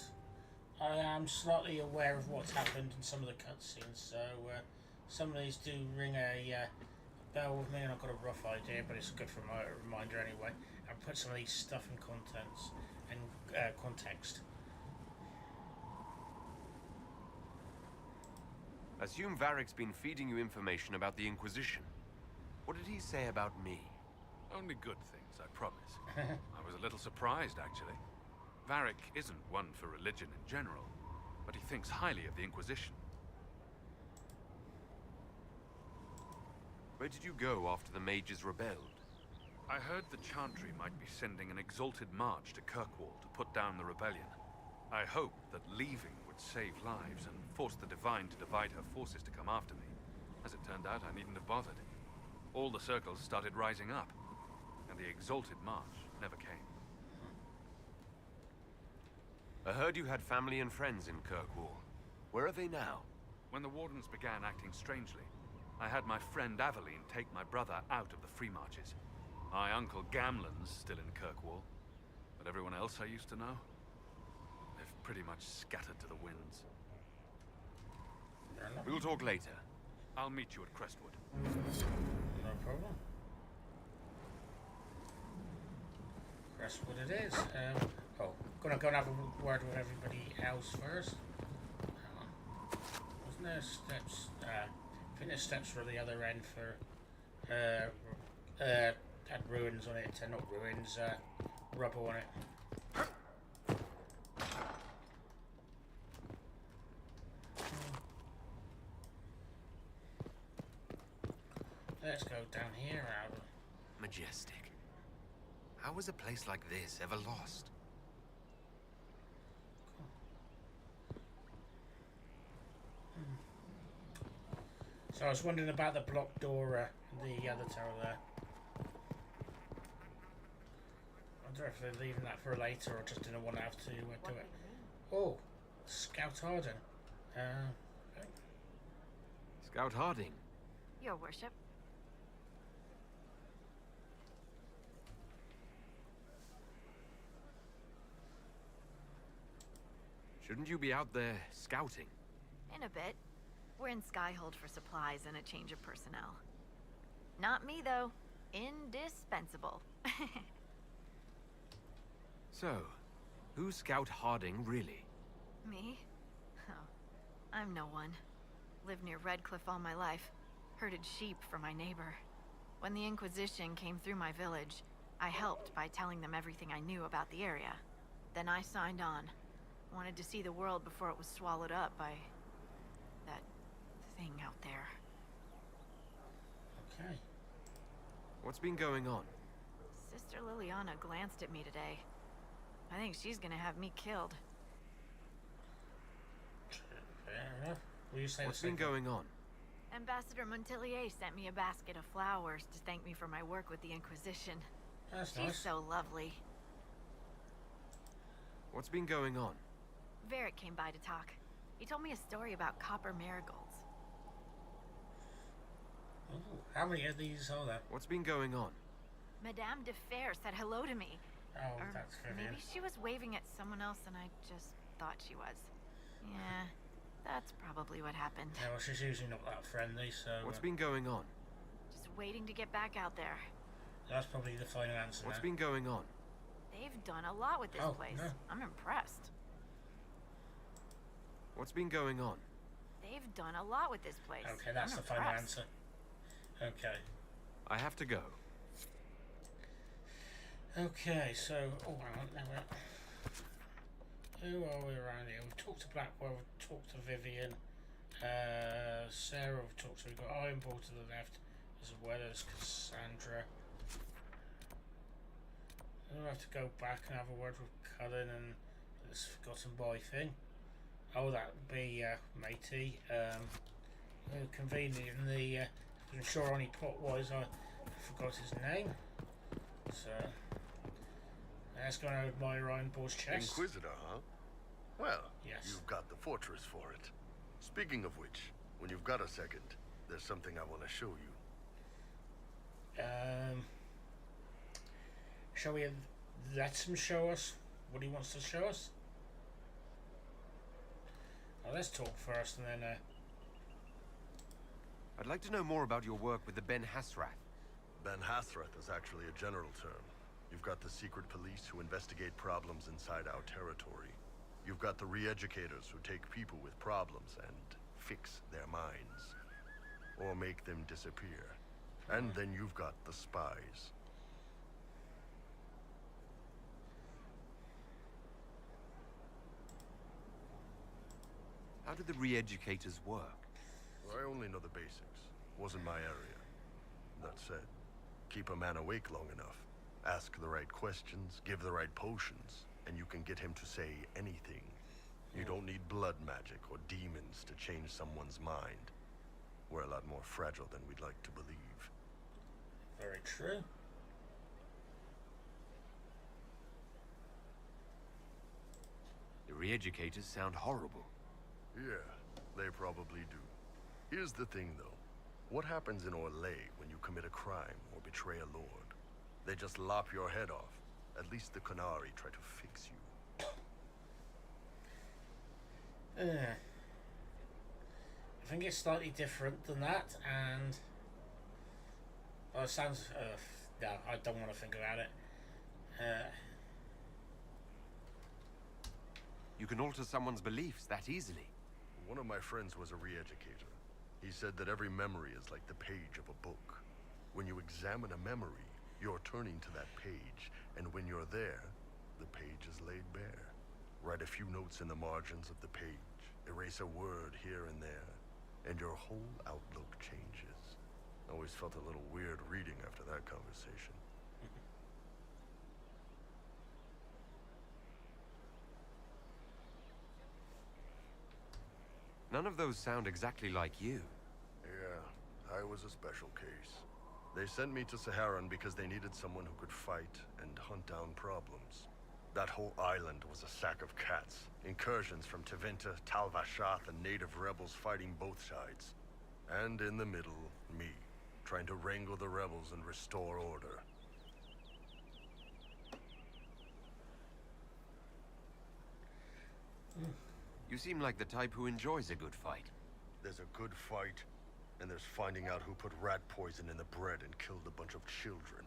I am slightly aware of what's happened in some of the cutscenes, so some of these do ring a bell with me, and I've got a rough idea, but it's good for my reminder anyway. And put some of these stuff in context. Assume Varric's been feeding you information about the Inquisition. What did he say about me? Only good things, I promise. I was a little surprised, actually. Varric isn't one for religion in general, but he thinks highly of the Inquisition. Where did you go after the mages rebelled? I heard the Chantry might be sending an exalted march to Kirkwall to put down the rebellion. I hoped that leaving would save lives and force the Divine to divide her forces to come after me. As it turned out, I needn't have bothered. All the circles started rising up, and the exalted march never came. I heard you had family and friends in Kirkwall. Where are they now? When the Wardens began acting strangely, I had my friend Aveline take my brother out of the Free Marches. My uncle Gamlen's still in Kirkwall, but everyone else I used to know, they've pretty much scattered to the winds. We'll talk later. I'll meet you at Crestwood. No problem. Crestwood it is. Gonna go and have a word with everybody else first. Hang on. Wasn't there steps? I think there's steps for the other end for had ruins on it, not ruins, rubble on it. Let's go down here, Al. Majestic. How was a place like this ever lost? So I was wondering about the blocked door in the other tower there. I wonder if they're leaving that for later or just didn't want to have to do it. Oh, Scout Harden. Okay. Scout Harding. Your worship. Shouldn't you be out there scouting? In a bit. We're in Skyhold for supplies and a change of personnel. Not me, though. Indispensable. So, who's Scout Harding, really? Me? Oh, I'm no one. Lived near Redcliffe all my life. Herded sheep for my neighbor. When the Inquisition came through my village, I helped by telling them everything I knew about the area. Then I signed on. Wanted to see the world before it was swallowed up by that thing out there. Okay. What's been going on? Sister Liliana glanced at me today. I think she's gonna have me killed. Fair enough. Will you say What's been going on? Ambassador Montillier sent me a basket of flowers to thank me for my work with the Inquisition. That's She's nice. so lovely. What's been going on? Varric came by to talk. He told me a story about copper marigolds. Ooh, how many of these are there? What's been going on? Madame de Fer said hello to me. Oh, Or that's Vivian. maybe she was waving at someone else and I just thought she was. Yeah, that's probably what happened. Yeah, well, she's usually not that friendly, so... What's been going on? Just waiting to get back out there. That's probably the final answer What's now. been going on? They've done a lot with this Oh, place. no. I'm impressed. What's been going on? They've done a lot with this place. Okay, that's I'm the final impressed. answer. Okay. I have to go. Okay, so... Oh, hang on. Now who are we around here? We've talked to Blackwell, we've talked to Vivian. Sarah, we've talked to... We've got Ironball to the left, as well as Cassandra. We'll have to go back and have a word with Cullen and this Forgotten Boy thing. Oh, that would be matey. Convenient in the. I'm sure only plot wise I forgot his name. So let's go and admire Ryan Ball's chest. Inquisitor, huh? Well, Yes. you've got the fortress for it. Speaking of which, when you've got a second, there's something I want to show you. Shall we let him show us what he wants to show us? Well, let's talk first, and then. I'd like to know more about your work with the Ben Hasrath. Ben Hasrath is actually a general term. You've got the secret police who investigate problems inside our territory. You've got the re-educators who take people with problems and fix their minds. Or make them disappear. And then you've got the spies. How do the re-educators work? I only know the basics. Wasn't my area. That said, keep a man awake long enough. Ask the right questions, give the right potions, and you can get him to say anything. You don't need blood magic or demons to change someone's mind. We're a lot more fragile than we'd like to believe. Very true. The re-educators sound horrible. Yeah, they probably do. Here's the thing, though. What happens in Orlais when you commit a crime or betray a lord? They just lop your head off. At least the Qunari try to fix you. I think it's slightly different than that, and well, it sounds. No, I don't want to think about it. You can alter someone's beliefs that easily. One of my friends was a re-educator. He said that every memory is like the page of a book. When you examine a memory, you're turning to that page, and when you're there, the page is laid bare. Write a few notes in the margins of the page, erase a word here and there, and your whole outlook changes. Always felt a little weird reading after that conversation. None of those sound exactly like you. Yeah, I was a special case. They sent me to Saharan because they needed someone who could fight and hunt down problems. That whole island was a sack of cats. Incursions from Tevinter, Tal Vashath, and native rebels fighting both sides. And in the middle, me, trying to wrangle the rebels and restore order. You seem like the type who enjoys a good fight. There's a good fight, and there's finding out who put rat poison in the bread and killed a bunch of children.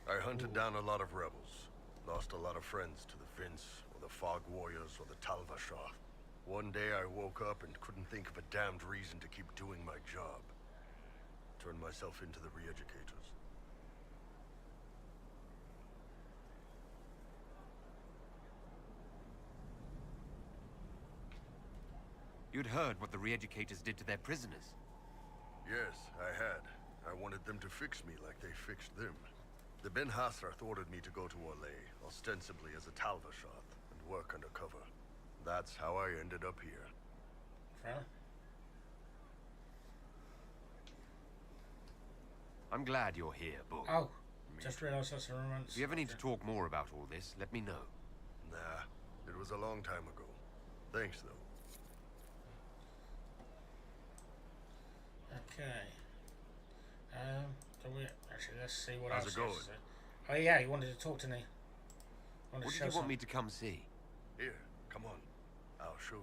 I hunted down a lot of rebels. Lost a lot of friends to the Vince, or the Fog Warriors, or the Tal Vashath. One day I woke up and couldn't think of a damned reason to keep doing my job. Turned myself into the re-educators. You'd heard what the re-educators did to their prisoners. Yes, I had. I wanted them to fix me like they fixed them. The Ben Hasrath ordered me to go to Orlais, ostensibly as a Tal Vashath, and work undercover. That's how I ended up here. Huh? I'm glad you're here, Bull. Oh, just realised that's a romance. If you ever need to talk more about all this, let me know. Nah, it was a long time ago. Thanks, though. Okay. Actually, let's see what How's else. it going? Oh yeah, he wanted to talk to me. What did you want me to come see? Here, come on. I'll show you.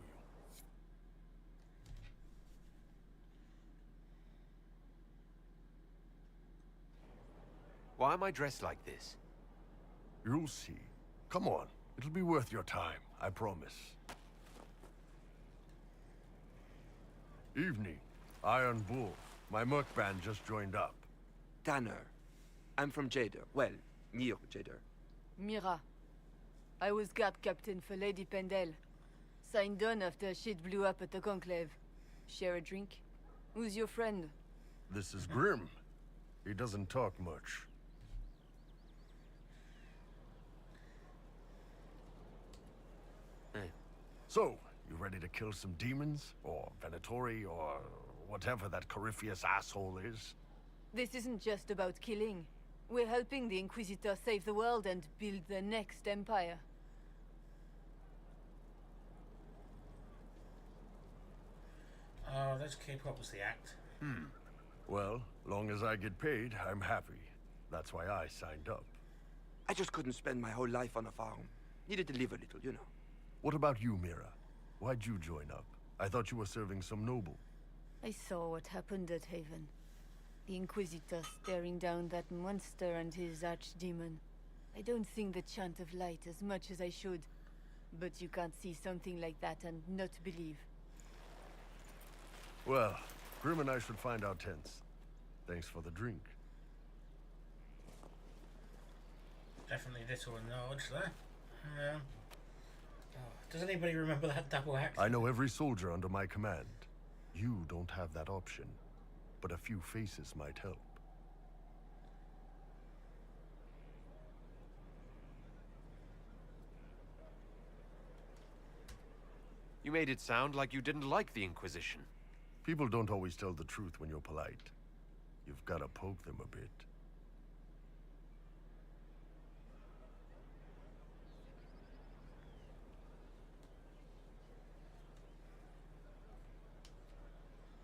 Why am I dressed like this? You'll see. Come on. It'll be worth your time, I promise. Evening. Iron Bull. My merc band just joined up. Tanner. I'm from Jader. Well, near Jader. Mira. I was guard captain for Lady Pendel. Signed on after shit blew up at the Conclave. Share a drink? Who's your friend? This is Grim. He doesn't talk much. Hey. So, You ready to kill some demons? Or Venatori? Or whatever that Corypheus asshole is? This isn't just about killing. We're helping the Inquisitor save the world and build the next empire. Oh, let's keep up with the act. Well, long as I get paid, I'm happy. That's why I signed up. I just couldn't spend my whole life on a farm. Needed to live a little, you know. What about you, Mira? Why'd you join up? I thought you were serving some noble. I saw what happened at Haven. The Inquisitor staring down that monster and his archdemon. I don't sing the chant of light as much as I should. But you can't see something like that and not believe. Well, Grim and I should find our tents. Thanks for the drink. Definitely little nudge there. Does anybody remember that double act? I know every soldier under my command. You don't have that option, but a few faces might help. You made it sound like you didn't like the Inquisition. People don't always tell the truth when you're polite. You've got to poke them a bit.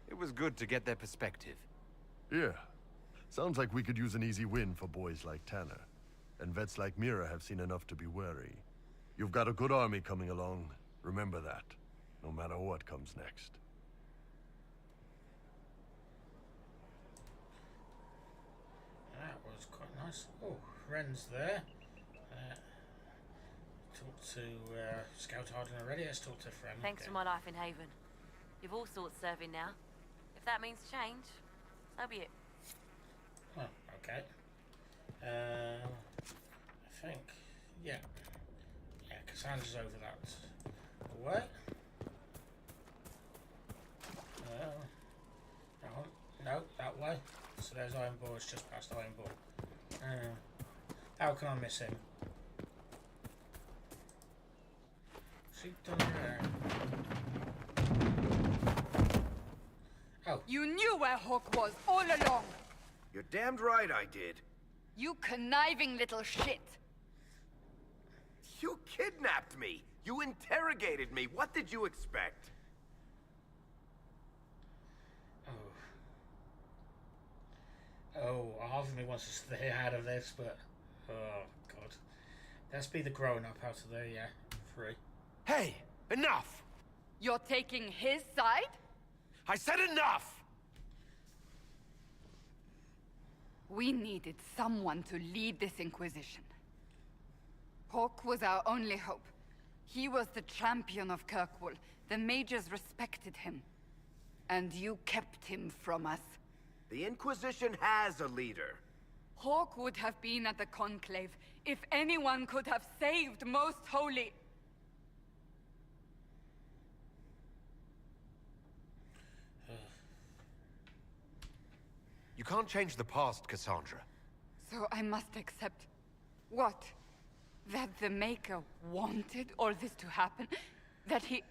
It was good to get their perspective. Yeah. Sounds like we could use an easy win for boys like Tanner. And vets like Mira have seen enough to be wary. You've got a good army coming along. Remember that. No matter what comes next. That was quite nice. Oh, Ren's there. Talked to Scout Harden already. Let's talk to Fren. Thanks for my life in Haven. You've all sorts serving now. If that means change, so be it. Oh, okay. I think, yeah. Yeah, Cassandra's over that way. No, that way. So there's Ironball, it's just past Ironball. How can I miss him? What's he done there? Oh. You knew where Hawk was all along! You're damned right I did. You conniving little shit! You kidnapped me! You interrogated me! What did you expect? Oh, half of me wants to stay out of this, but... Oh, God. Let's be the grown-up out of the three. Hey! Enough! You're taking his side? I said enough! We needed someone to lead this Inquisition. Hawk was our only hope. He was the champion of Kirkwall. The mages respected him. And you kept him from us. The Inquisition has a leader. Hawk would have been at the Conclave if anyone could have saved Most Holy. You can't change the past, Cassandra. So I must accept... what? That the Maker wanted all this to happen? That he...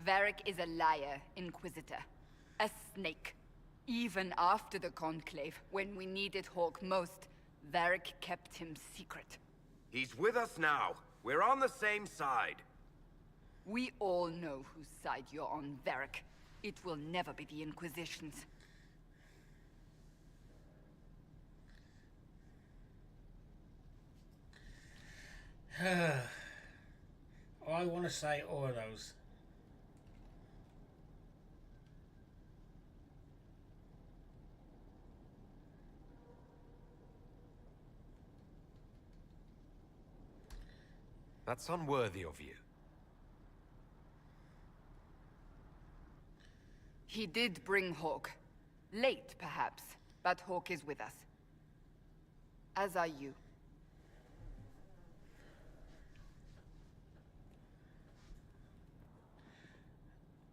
Varric is a liar, Inquisitor. A snake. Even after the Conclave, when we needed Hawk most, Varric kept him secret. He's with us now. We're on the same side. We all know whose side you're on, Varric. It will never be the Inquisition's. I want to say all of those. That's unworthy of you. He did bring Hawk. Late, perhaps, but Hawk is with us. As are you.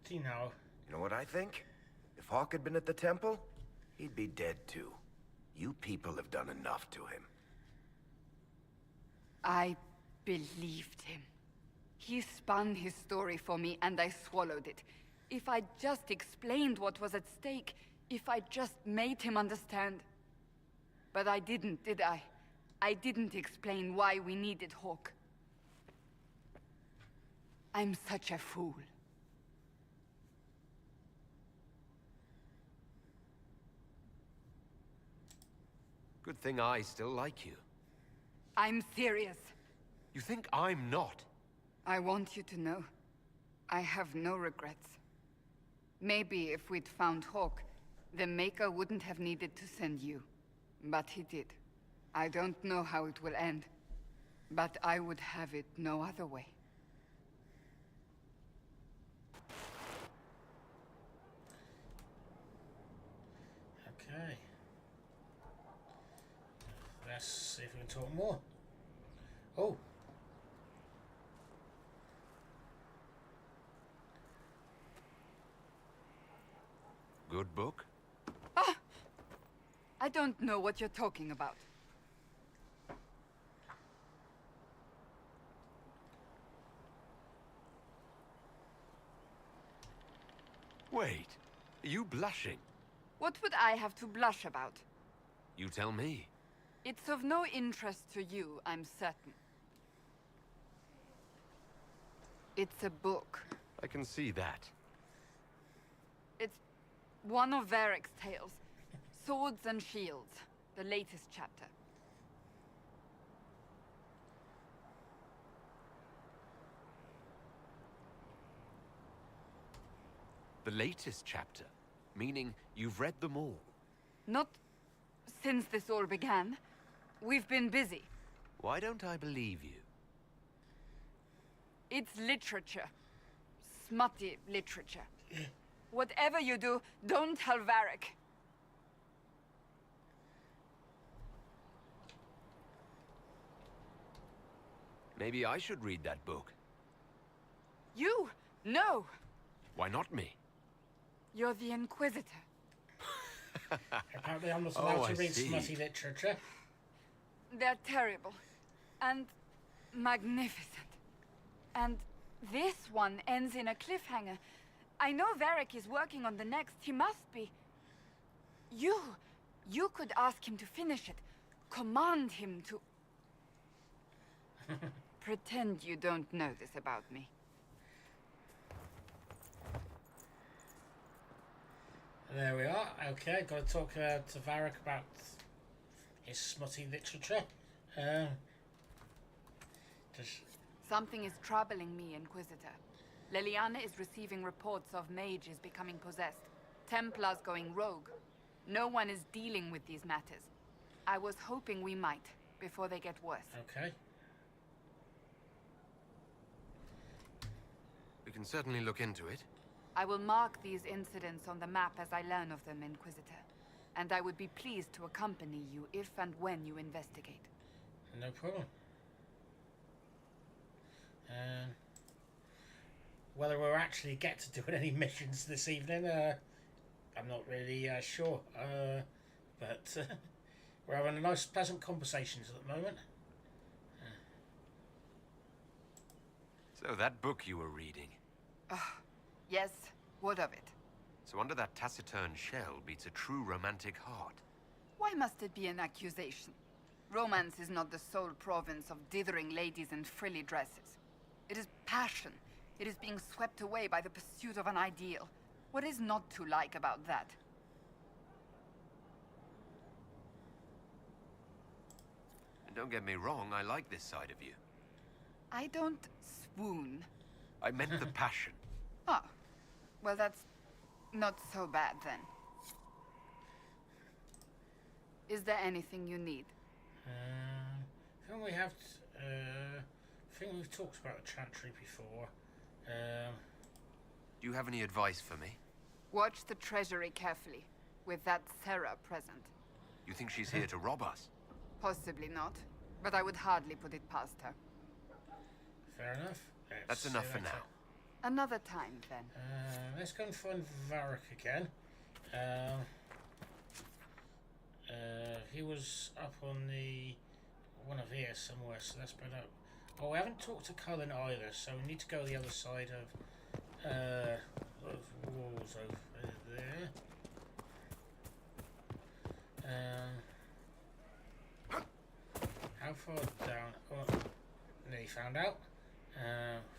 Do you know? You know what I think? If Hawk had been at the temple, he'd be dead too. You people have done enough to him. I believed him. He spun his story for me, and I swallowed it. If I just explained what was at stake, if I just made him understand. But I didn't, did I? I didn't explain why we needed Hawk. I'm such a fool. Good thing I still like you. I'm serious. You think I'm not? I want you to know, I have no regrets. Maybe if we'd found Hawk, the Maker wouldn't have needed to send you. But he did. I don't know how it will end, but I would have it no other way. Okay. Let's see if we can talk more. Oh. Good book? Ah! I don't know what you're talking about. Wait, are you blushing? What would I have to blush about? You tell me. It's of no interest to you, I'm certain. It's a book. I can see that. It's one of Varric's tales. Swords and Shields, the latest chapter. The latest chapter? Meaning you've read them all? Not since this all began. We've been busy. Why don't I believe you? It's literature. Smutty literature. Whatever you do, don't tell Varric. Maybe I should read that book. You? No! Why not me? You're the Inquisitor. Apparently I'm not allowed to read see. smutty literature. They're terrible. And magnificent. And this one ends in a cliffhanger. I know Varric is working on the next. He must be. You could ask him to finish it. Command him to... Pretend you don't know this about me. There we are. Okay, got to talk to Varric about his smutty literature. Something is troubling me, Inquisitor. Leliana is receiving reports of mages becoming possessed. Templars going rogue. No one is dealing with these matters. I was hoping we might, before they get worse. Okay. We can certainly look into it. I will mark these incidents on the map as I learn of them, Inquisitor. And I would be pleased to accompany you if and when you investigate. No problem. Whether we'll actually get to do any missions this evening, I'm not really sure. But we're having a nice, pleasant conversations at the moment. So that book you were reading. Yes, what of it? So under that taciturn shell beats a true romantic heart. Why must it be an accusation? Romance is not the sole province of dithering ladies in frilly dresses. It is passion. It is being swept away by the pursuit of an ideal. What is not to like about that? And don't get me wrong, I like this side of you. I don't swoon. I meant the passion. Oh, well that's not so bad then. Is there anything you need? I think we have. I think we've talked about the Chantry before. Do you have any advice for me? Watch the treasury carefully, with that Sarah present. You think she's here to rob us? Possibly not, but I would hardly put it past her. Fair enough. That's enough for now. Another time, then. Let's go and find Varric again. He was up on the... one of here somewhere, so let's put up. Oh, we haven't talked to Cullen either, so we need to go the other side of those walls over there. How far down? Oh, nearly found out.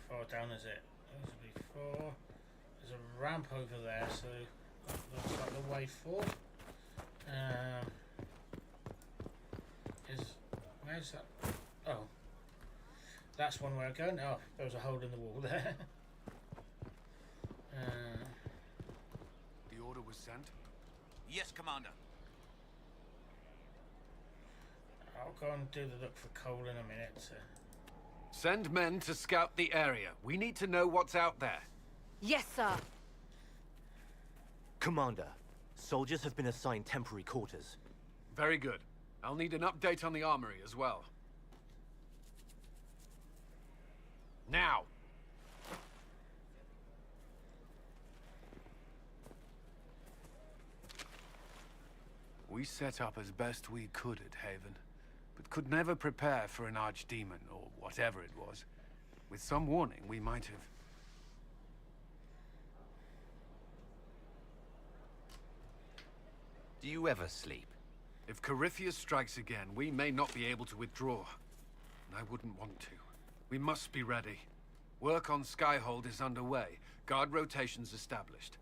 Far down is it? This will be 4. There's a ramp over there, so that looks like the way forward. Where's that? Oh, that's one way of going. Oh, there was a hole in the wall there. The order was sent? Yes, Commander. I'll go and do the look for coal in a minute. Send men to scout the area. We need to know what's out there. Yes, sir. Commander, soldiers have been assigned temporary quarters. Very good. I'll need an update on the armory as well. Now! We set up as best we could at Haven, but could never prepare for an archdemon, or whatever it was. With some warning, we might have... Do you ever sleep? If Corypheus strikes again, we may not be able to withdraw. And I wouldn't want to. We must be ready. Work on Skyhold is underway. Guard rotations established.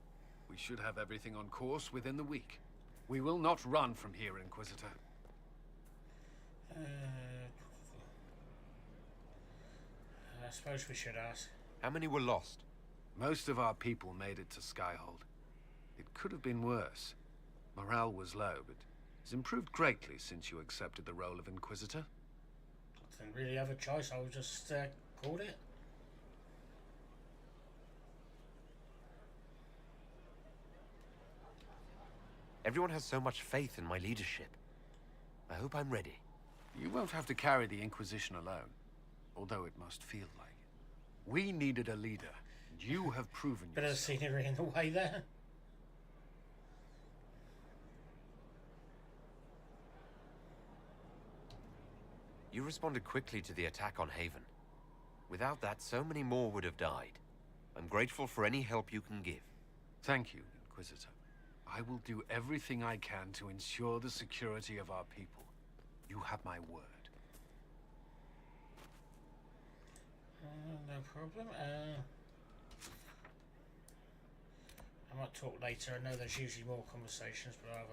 We should have everything on course within the week. We will not run from here, Inquisitor. I suppose we should ask. How many were lost? Most of our people made it to Skyhold. It could have been worse. Morale was low, but it's improved greatly since you accepted the role of Inquisitor. I didn't really have a choice, I was just called it. Everyone has so much faith in my leadership. I hope I'm ready. You won't have to carry the Inquisition alone, although it must feel like it. We needed a leader, and you have proven yourself. Bit of scenery in the way there. You responded quickly to the attack on Haven. Without that, so many more would have died. I'm grateful for any help you can give. Thank you, Inquisitor. I will do everything I can to ensure the security of our people. You have my word. No problem. I might talk later. I know there's usually more conversations, but I'll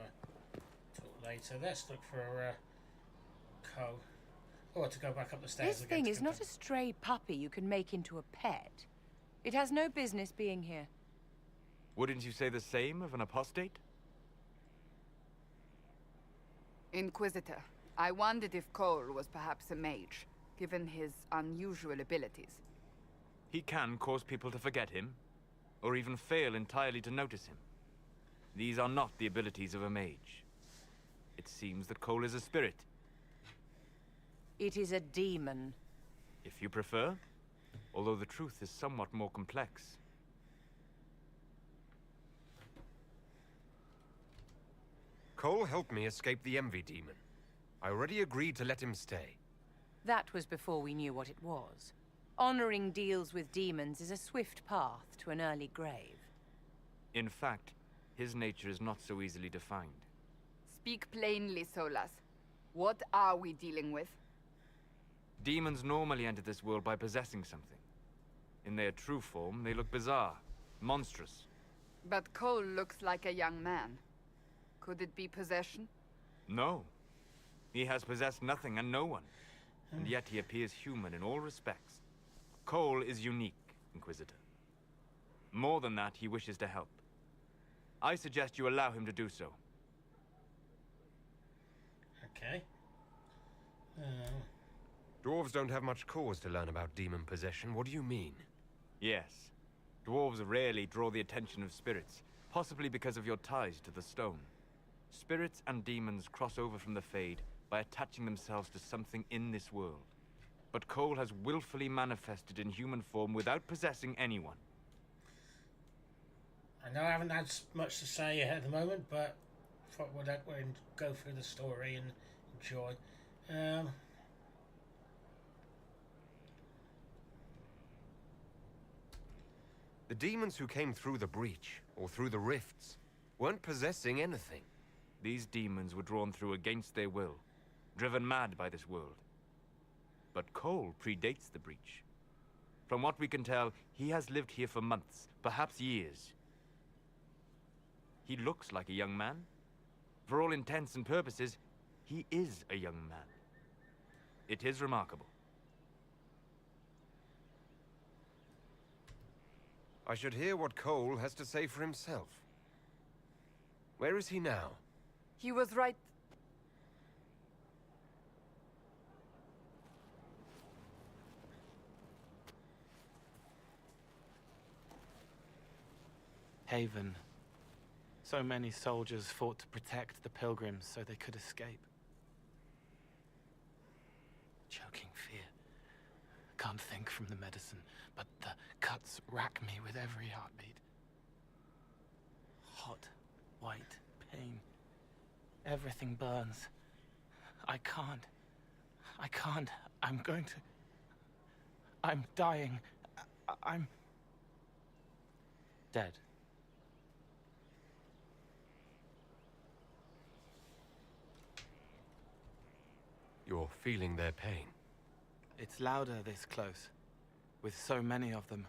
talk later. Let's look for coal. Or to go back up the stairs This again. thing is not a stray puppy you can make into a pet. It has no business being here. Wouldn't you say the same of an apostate? Inquisitor, I wondered if Cole was perhaps a mage, given his unusual abilities. He can cause people to forget him, or even fail entirely to notice him. These are not the abilities of a mage. It seems that Cole is a spirit. It is a demon. If you prefer, although the truth is somewhat more complex. Cole helped me escape the Envy Demon. I already agreed to let him stay. That was before we knew what it was. Honoring deals with demons is a swift path to an early grave. In fact, his nature is not so easily defined. Speak plainly, Solas. What are we dealing with? Demons normally enter this world by possessing something. In their true form, they look bizarre, monstrous. But Cole looks like a young man. Could it be possession? No. He has possessed nothing and no one. And yet he appears human in all respects. Cole is unique, Inquisitor. More than that, he wishes to help. I suggest you allow him to do so. Okay. Dwarves don't have much cause to learn about demon possession. What do you mean? Yes. Dwarves rarely draw the attention of spirits, possibly because of your ties to the stone. Spirits and demons cross over from the Fade by attaching themselves to something in this world. But Cole has willfully manifested in human form without possessing anyone. I know I haven't had much to say at the moment, but we'll go through the story and enjoy. The demons who came through the breach, or through the rifts, weren't possessing anything. These demons were drawn through against their will, driven mad by this world. But Cole predates the breach. From what we can tell, he has lived here for months, perhaps years. He looks like a young man. For all intents and purposes, he is a young man. It is remarkable. I should hear what Cole has to say for himself. Where is he now? He was right. Haven. So many soldiers fought to protect the pilgrims so they could escape. Choking fear. Can't think from the medicine, but the cuts rack me with every heartbeat. Hot, white pain. Everything burns. I can't. I'm going to... I'm dying. I'm... dead. You're feeling their pain. It's louder this close, with so many of them.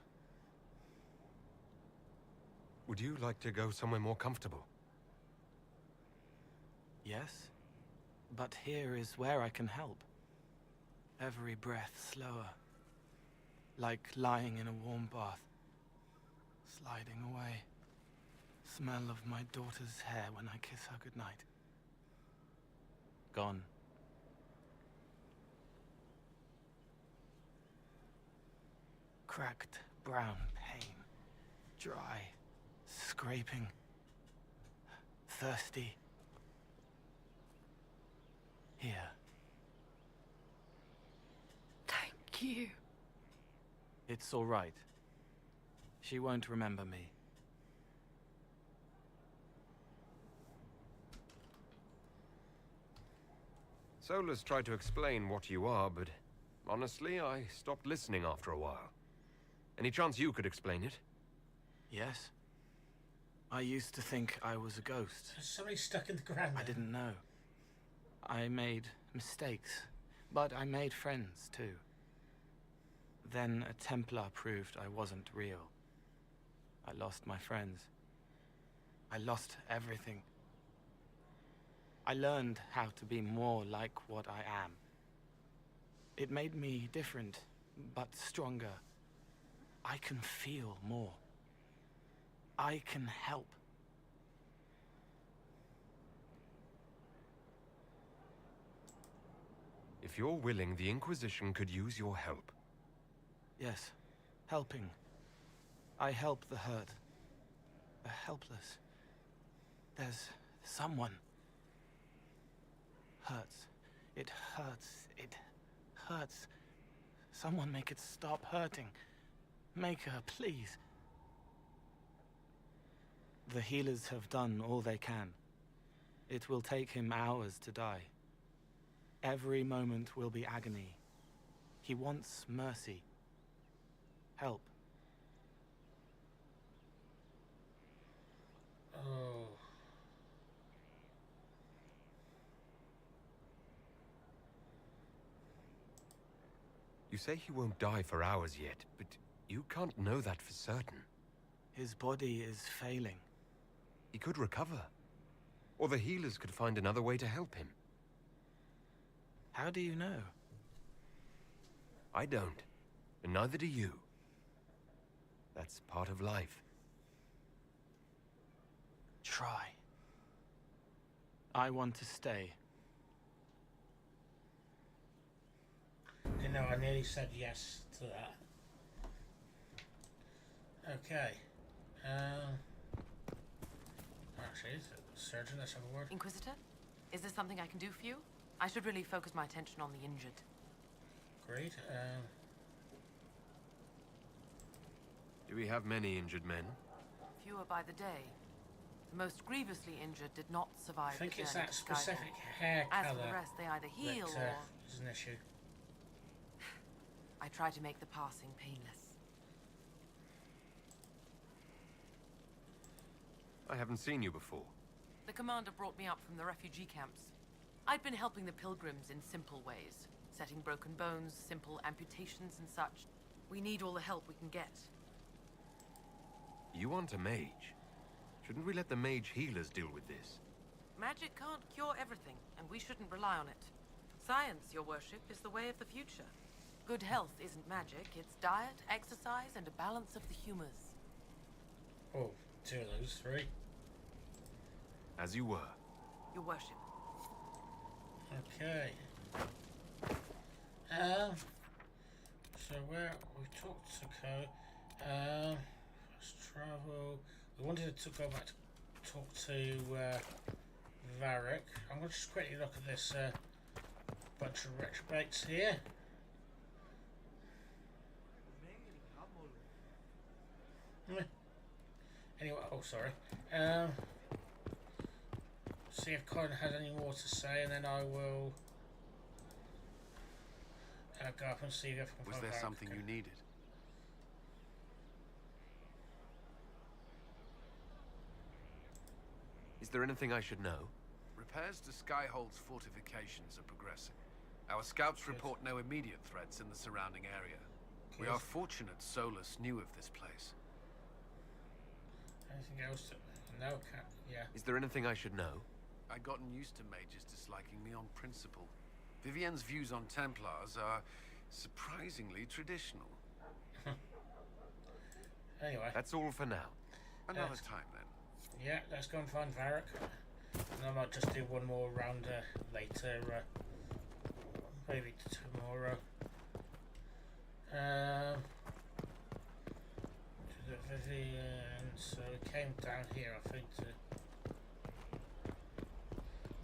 Would you like to go somewhere more comfortable? Yes, but here is where I can help. Every breath slower, like lying in a warm bath, sliding away. Smell of my daughter's hair when I kiss her goodnight. Gone. Cracked brown pain, dry, scraping, thirsty. Here. Thank you. It's all right. She won't remember me. Solus tried to explain what you are, but honestly, I stopped listening after a while. Any chance you could explain it? Yes. I used to think I was a ghost. There's somebody stuck in the ground. I didn't know. I made mistakes, but I made friends too. Then a Templar proved I wasn't real. I lost my friends. I lost everything. I learned how to be more like what I am. It made me different, but stronger. I can feel more. I can help. If you're willing, the Inquisition could use your help. Yes, helping. I help the hurt. The helpless. There's someone. Hurts. It hurts. It hurts. Someone make it stop hurting. Make her, please. The healers have done all they can. It will take him hours to die. Every moment will be agony. He wants mercy. Help. Oh. You say he won't die for hours yet, but you can't know that for certain. His body is failing. He could recover. Or the healers could find another way to help him. How do you know? I don't. And neither do you. That's part of life. Try. I want to stay. You know, I nearly said yes to that. Okay. Actually, surgeon, let's have a word. Inquisitor? Is there something I can do for you? I should really focus my attention on the injured. Great. Do we have many injured men? Fewer by the day. The most grievously injured did not survive I think the it's journey that to specific Skyhold. hair As colour for the rest, they either heal that, or... is an issue. I try to make the passing painless. I haven't seen you before. The commander brought me up from the refugee camps. I'd been helping the pilgrims in simple ways. Setting broken bones, simple amputations and such. We need all the help we can get. You want a mage? Shouldn't we let the mage healers deal with this? Magic can't cure everything, and we shouldn't rely on it. Science, your worship, is the way of the future. Good health isn't magic, it's diet, exercise, and a balance of the humors. Oh, 2 of those 3. As you were. Your worship. Okay. So where we talked to Co. Fast travel. We wanted to go back to talk to Varric. I'm going to just quickly look at this bunch of retrobates here. Anyway, oh sorry. See if Colin has any more to say, and then I will go up and see if I can Was find there Varric. something you needed? Is there anything I should know? Repairs to Skyhold's fortifications are progressing. Our scouts report no immediate threats in the surrounding area. We are fortunate Solus knew of this place. Anything else to... No, can't... Yeah. Is there anything I should know? I'd gotten used to mages disliking me on principle. Vivienne's views on Templars are surprisingly traditional. Anyway. That's all for now. Another time, then. Yeah, let's go and find Varric. And I might just do one more round later. Maybe tomorrow. To the Vivienne. So it came down here, I think.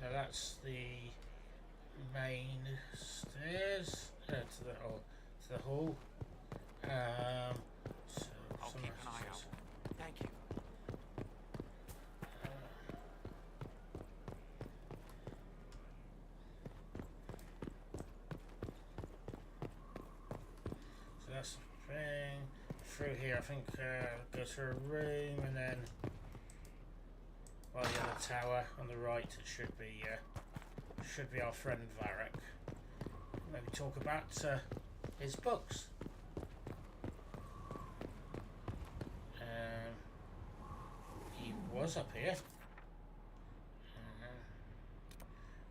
Now that's the main stairs to the hall. So I'll keep an eye out. Thank you. So that's the thing. Through here, I think go through a room and then by the other tower on the right. It should be our friend Varric. Maybe talk about his books. He was up here.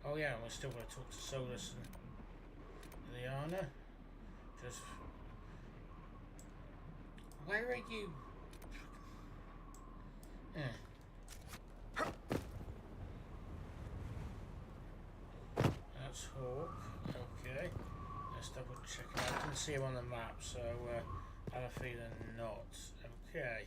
Oh yeah, we're still going to talk to Solus and Liana. Just where are you? That's Hawk. Okay. Let's double check it out. I didn't see him on the map, so I have a feeling not. Okay.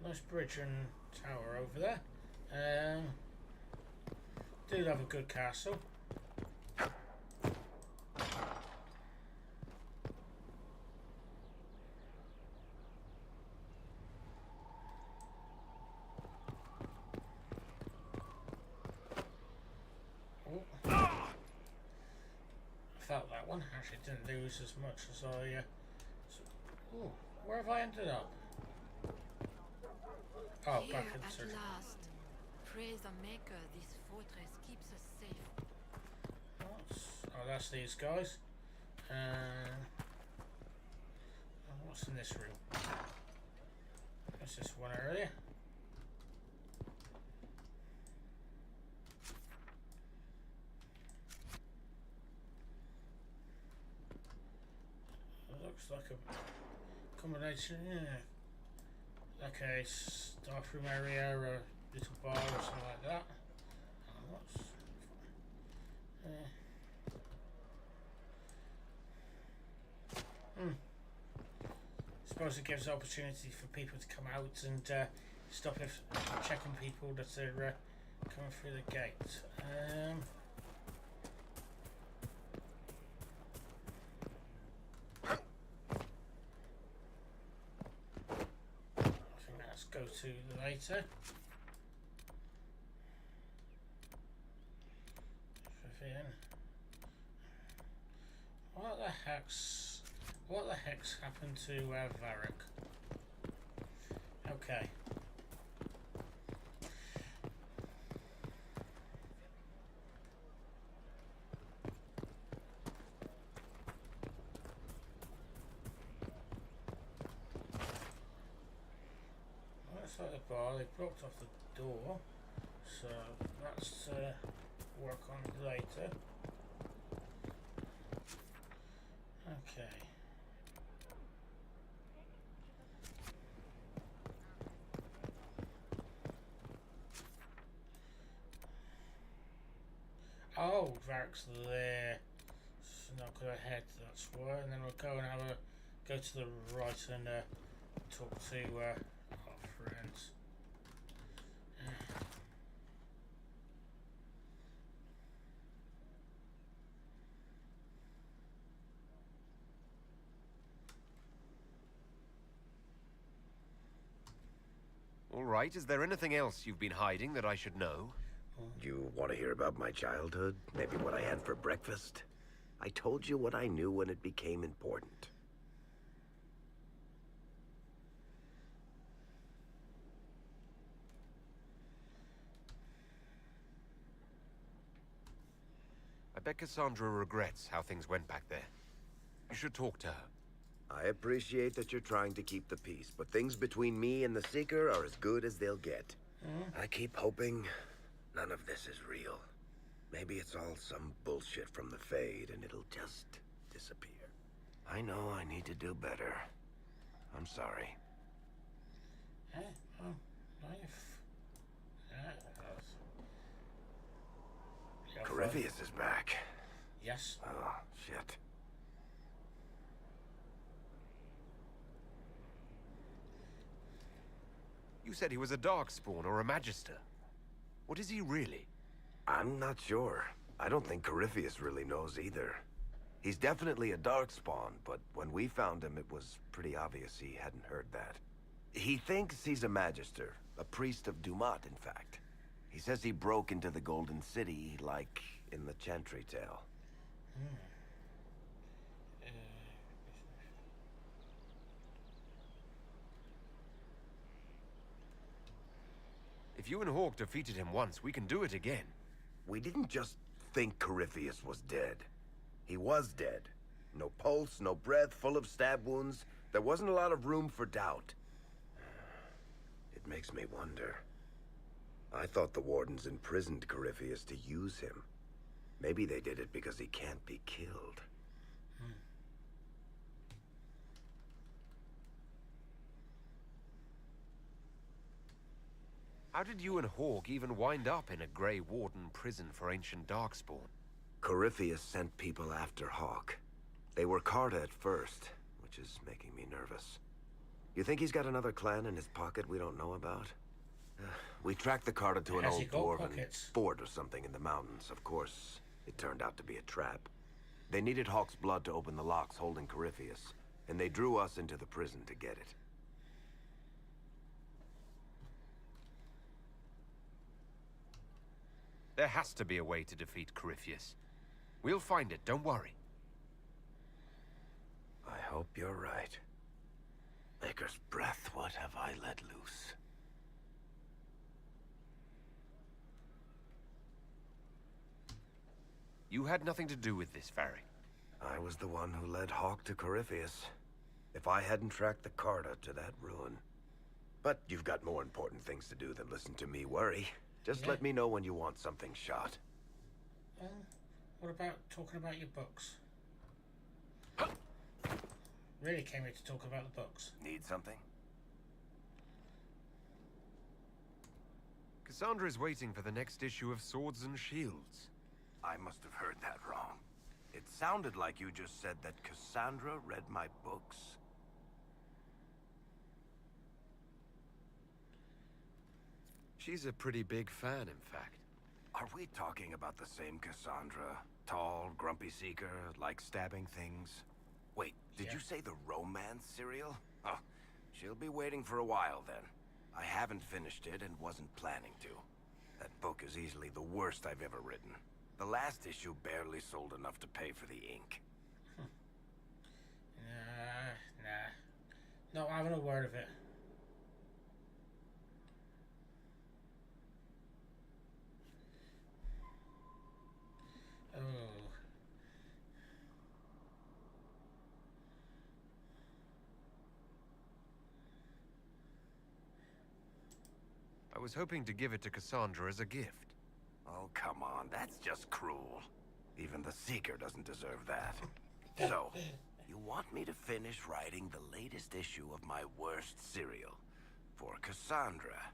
Nice bridge and tower over there. Do have a good castle. Felt that one. Actually didn't lose as much as I... Ooh, where have I ended up? Oh, Here back in at the last. Praise the Maker, this fortress keeps us safe. Oh, that's these guys. What's in this room? What's this one earlier? It looks like a combination, yeah. Like a staff room area or a little bar or something like that. What's... Suppose it gives opportunity for people to come out and stop if checking people that are coming through the gate. I think let's go to later. Vivienne. What the heck's happened to Varric? Okay. That's like the bar. They blocked off the door, so that's work on later. Okay. Oh, Varric's there. So now go ahead, that's why, and then we'll go and go to the right and talk to our friends. All right, is there anything else you've been hiding that I should know? You want to hear about my childhood? Maybe what I had for breakfast? I told you what I knew when it became important. I bet Cassandra regrets how things went back there. You should talk to her. I appreciate that you're trying to keep the peace, but things between me and the Seeker are as good as they'll get. I keep hoping none of this is real. Maybe it's all some bullshit from the Fade and it'll just disappear. I know I need to do better. I'm sorry. Corypheus is back. Yes. Oh, shit. You said he was a Darkspawn or a Magister. What is he really? I'm not sure. I don't think Corypheus really knows either. He's definitely a Darkspawn, but when we found him, it was pretty obvious he hadn't heard that. He thinks he's a Magister, a priest of Dumat, in fact. He says he broke into the Golden City, like in the Chantry tale. If you and Hawk defeated him once, we can do it again. We didn't just think Corypheus was dead. He was dead. No pulse, no breath, full of stab wounds. There wasn't a lot of room for doubt. It makes me wonder. I thought the Wardens imprisoned Corypheus to use him. Maybe they did it because he can't be killed. How did you and Hawk even wind up in a Grey Warden prison for ancient Darkspawn? Corypheus sent people after Hawk. They were Carta at first, which is making me nervous. You think he's got another clan in his pocket we don't know about? We tracked the Carta to an Has old he got dwarven pockets? fort or something in the mountains. Of course, it turned out to be a trap. They needed Hawk's blood to open the locks holding Corypheus, and they drew us into the prison to get it. There has to be a way to defeat Corypheus. We'll find it, don't worry. I hope you're right. Maker's breath, what have I let loose? You had nothing to do with this, Varric. I was the one who led Hawk to Corypheus. If I hadn't tracked the Carta to that ruin. But you've got more important things to do than listen to me worry. Just let me know when you want something shot. What about talking about your books? Really came here to talk about the books. Need something? Cassandra is waiting for the next issue of Swords and Shields. I must have heard that wrong. It sounded like you just said that Cassandra read my books. She's a pretty big fan, in fact. Are we talking about the same Cassandra? Tall, grumpy seeker, like stabbing things? Wait, did you say the romance serial? Oh, she'll be waiting for a while then. I haven't finished it and wasn't planning to. That book is easily the worst I've ever written. The last issue barely sold enough to pay for the ink. Not having a word of it. Oh. I was hoping to give it to Cassandra as a gift. Oh, come on, that's just cruel. Even the Seeker doesn't deserve that. So, you want me to finish writing the latest issue of my worst serial for Cassandra?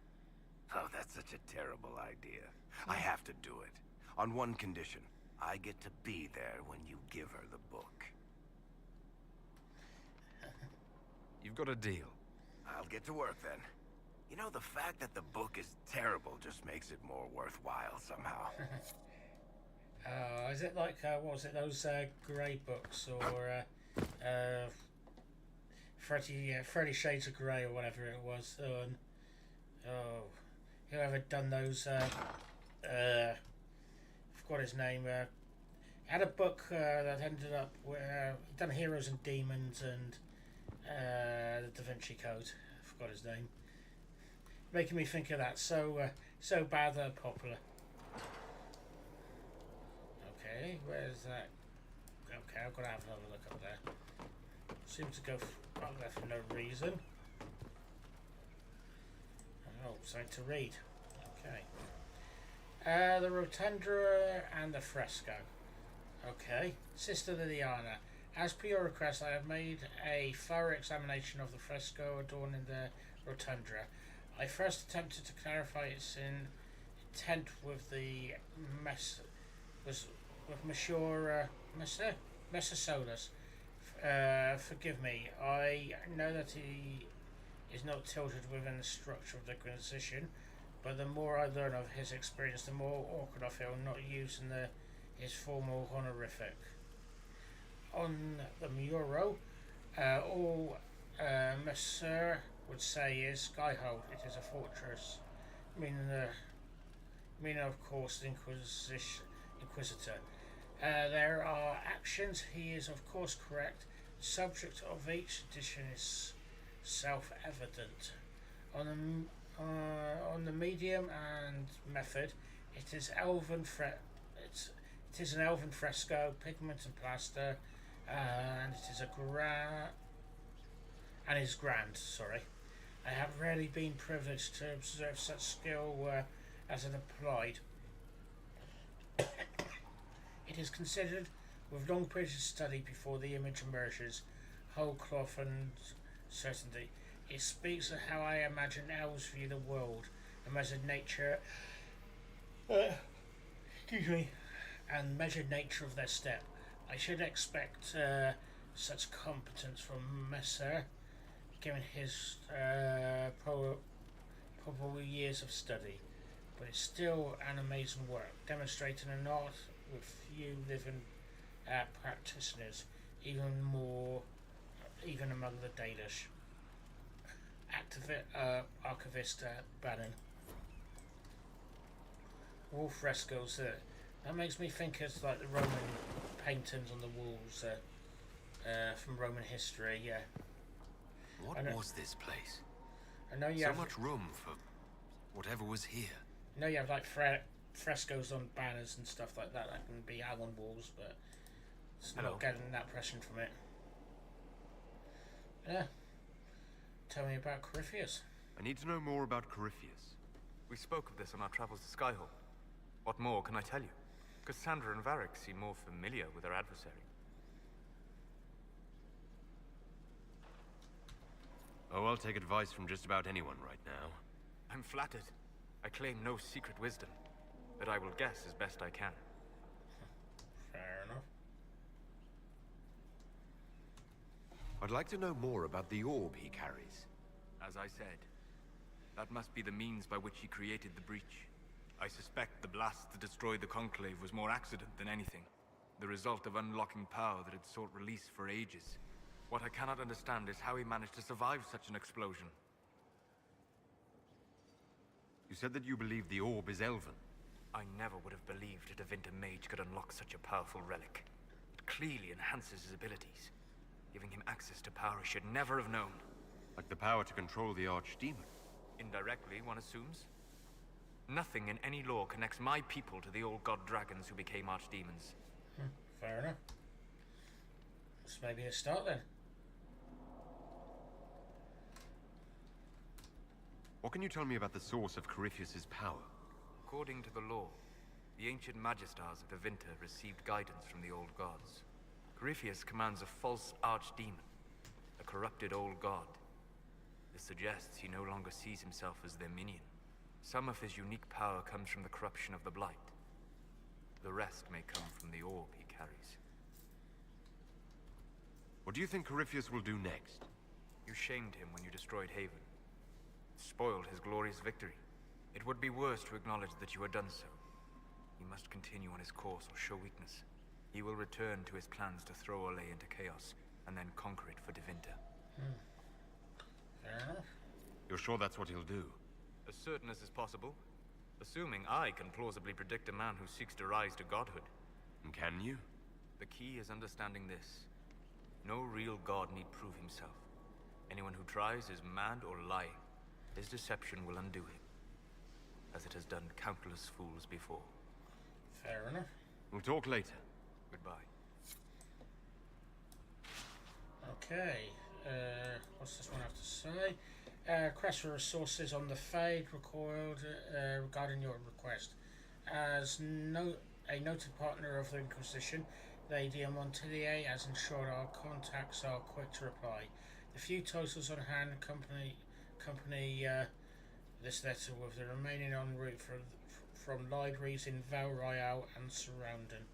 Oh, that's such a terrible idea. I have to do it. On one condition. I get to be there when you give her the book. You've got a deal. I'll get to work then. You know, the fact that the book is terrible just makes it more worthwhile somehow. Is it like, what was it, those Grey books, or 30 Shades of Grey, or whatever it was? Whoever done those, forgot his name, had a book that ended up where he done Heroes and Demons and the Da Vinci Code. I forgot his name. Making me think of that. So bad they're popular. Okay, where's that? Okay, I've got to have another look up there. Seems to go up there for no reason. Oh, something to read. Okay. The Rotundra and the Fresco. Okay. Sister Liliana, as per your request, I have made a thorough examination of the fresco adorning the Rotundra. I first attempted to clarify its intent with the Messer Solus. Forgive me, I know that he is not tilted within the structure of the Inquisition, but the more I learn of his experience, the more awkward I feel not using his formal honorific. On the Muro, all Messer would say is Skyhold. It is a fortress, meaning of course the Inquisitor. There are actions. He is of course correct. The subject of each edition is self-evident. On the medium and method, it is it is an elven fresco, pigment and plaster, and it is grand. Sorry, I have rarely been privileged to observe such skill as it applied. It is considered, with long periods of study before the image emerges, whole cloth and certainty. It speaks of how I imagine elves view the world, a measured nature, and measured nature of their step. I should expect such competence from Messer, given his probable years of study. But it's still an amazing work, demonstrating an art with few living practitioners, even among the Danish. Archivist Bannon. Wall frescoes. That makes me think it's like the Roman paintings on the walls from Roman history. Yeah. What was this place? I know you so have much room for whatever was here. I know you have like frescoes on banners and stuff like that. That can be out on walls, but it's not getting that impression from it. Yeah. Tell me about Corypheus. I need to know more about Corypheus. We spoke of this on our travels to Skyhold. What more can I tell you? Cassandra and Varric seem more familiar with their adversary. Oh, I'll take advice from just about anyone right now. I'm flattered. I claim no secret wisdom, but I will guess as best I can. Fair enough. I'd like to know more about the orb he carries. As I said, that must be the means by which he created the breach. I suspect the blast to destroy the Conclave was more accident than anything. The result of unlocking power that had sought release for ages. What I cannot understand is how he managed to survive such an explosion. You said that you believe the orb is elven. I never would have believed a Devinter mage could unlock such a powerful relic. It clearly enhances his abilities, giving him access to power he should never have known. Like the power to control the Archdemon. Indirectly, one assumes. Nothing in any law connects my people to the old god dragons who became archdemons. Fair enough. This may be a start then. What can you tell me about the source of Corypheus's power? According to the law, the ancient Magistars of Tevinter received guidance from the old gods. Corypheus commands a false archdemon, a corrupted old god. This suggests he no longer sees himself as their minion. Some of his unique power comes from the corruption of the Blight. The rest may come from the orb he carries. What do you think Corypheus will do next? You shamed him when you destroyed Haven. Spoiled his glorious victory. It would be worse to acknowledge that you had done so. He must continue on his course or show weakness. He will return to his plans to throw Olay into chaos, and then conquer it for Tevinter. Fair enough. You're sure that's what he'll do? As certain as is possible. Assuming I can plausibly predict a man who seeks to rise to godhood. And can you? The key is understanding this. No real god need prove himself. Anyone who tries is mad or lying. His deception will undo him, as it has done countless fools before. Fair enough. We'll talk later. Goodbye. Okay. What's this one have to say? Request for resources on the Fade recoiled regarding your request. As a noted partner of the Inquisition, Lady Montelier has ensured our contacts are quick to reply. The few titles on hand accompany this letter with the remaining en route from libraries in Val Royale and surrounding.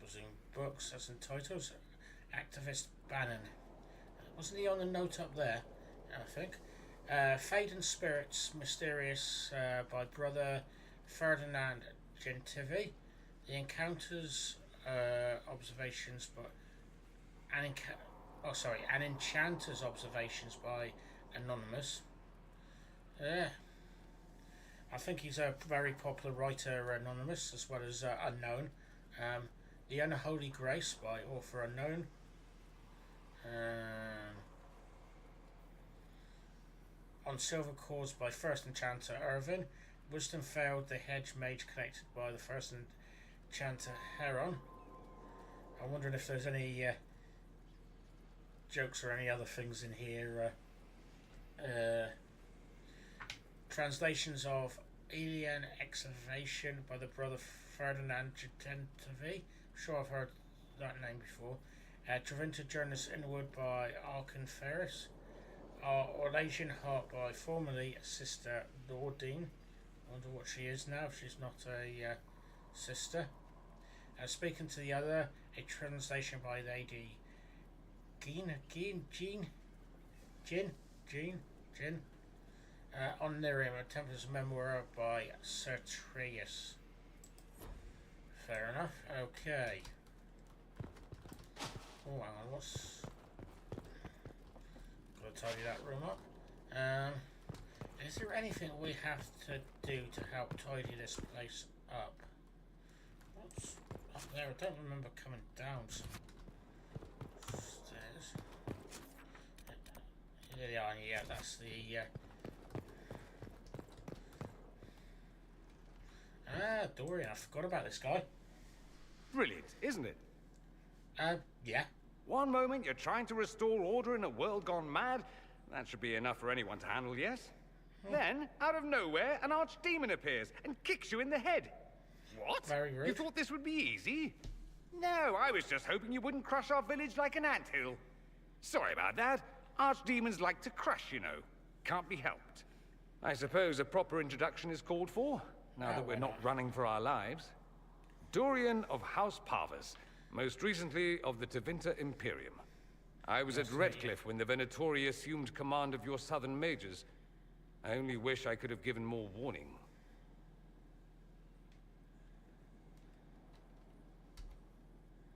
Buzzing books as in titles. Activist Bannon. Wasn't he on the note up there? I think. Fade and Spirits, Mysterious by Brother Ferdinand Gentivi. The Encounters Observations by An Enchanter's Observations by Anonymous. I think he's a very popular writer, Anonymous, as well as Unknown. The Unholy Grace by author Unknown. On Silver Cause by First Enchanter Irvin. Wisdom Failed, the Hedge Mage collected by the First Enchanter Heron. I'm wondering if there's any jokes or any other things in here. Translations of Alien Excavation by the Brother Ferdinand Gentivi. I'm sure I've heard that name before. Tevinter Journeys Inward by Arkan Ferris. Orlasian Heart by formerly Sister Lordine. I wonder what she is now, if she's not a sister. Speaking to the Other, a translation by Lady Jean. On Nirium, a Templar's Memoir by Sir Trius. Fair enough. Okay. Oh, hang on, what's... Gotta tidy that room up. Is there anything we have to do to help tidy this place up? What's up there? I don't remember coming down some stairs. Here they are, yeah, that's the... Dorian, I forgot about this guy. Brilliant, isn't it? Yeah. One moment you're trying to restore order in a world gone mad. That should be enough for anyone to handle, yes? Then, out of nowhere, an archdemon appears and kicks you in the head. What? Very rude. You thought this would be easy? No, I was just hoping you wouldn't crush our village like an anthill. Sorry about that. Archdemons like to crush, you know. Can't be helped. I suppose a proper introduction is called for, now that we're not running for our lives. Dorian of House Parvus, most recently of the Tevinter Imperium. I was at Redcliffe when the Venatori assumed command of your southern mages. I only wish I could have given more warning.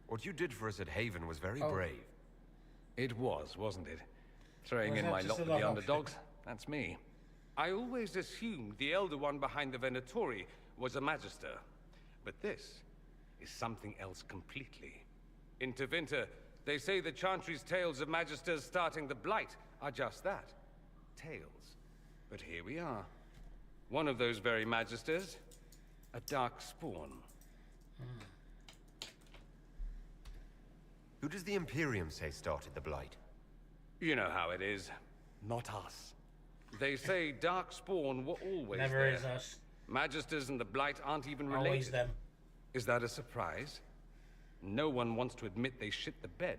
What you did for us at Haven was very brave. It was, wasn't it? Throwing in my lot with the underdogs, that's me. I always assumed the Elder One behind the Venatori was a Magister. But this is something else completely. In Tevinter, They say the Chantry's tales of Magisters starting the Blight are just that. Tales. But here we are. One of those very Magisters. A dark spawn. Who does the Imperium say started the Blight? You know how it is. Not us. They say Darkspawn were always Never there. is us. Magisters and the Blight aren't even related. Always them. Is that a surprise? No one wants to admit they shit the bed.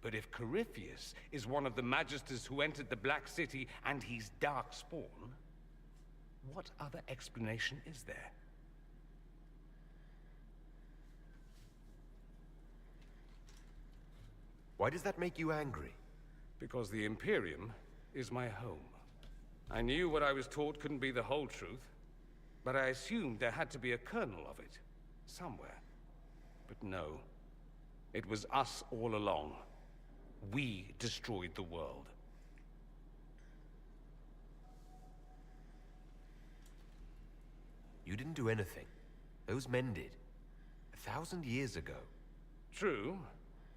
But if Corypheus is one of the Magisters who entered the Black City and he's Darkspawn, what other explanation is there? Why does that make you angry? Because the Imperium is my home. I knew what I was taught couldn't be the whole truth, but I assumed there had to be a kernel of it, somewhere. But no, it was us all along. We destroyed the world. You didn't do anything. Those men did. 1,000 years ago. True,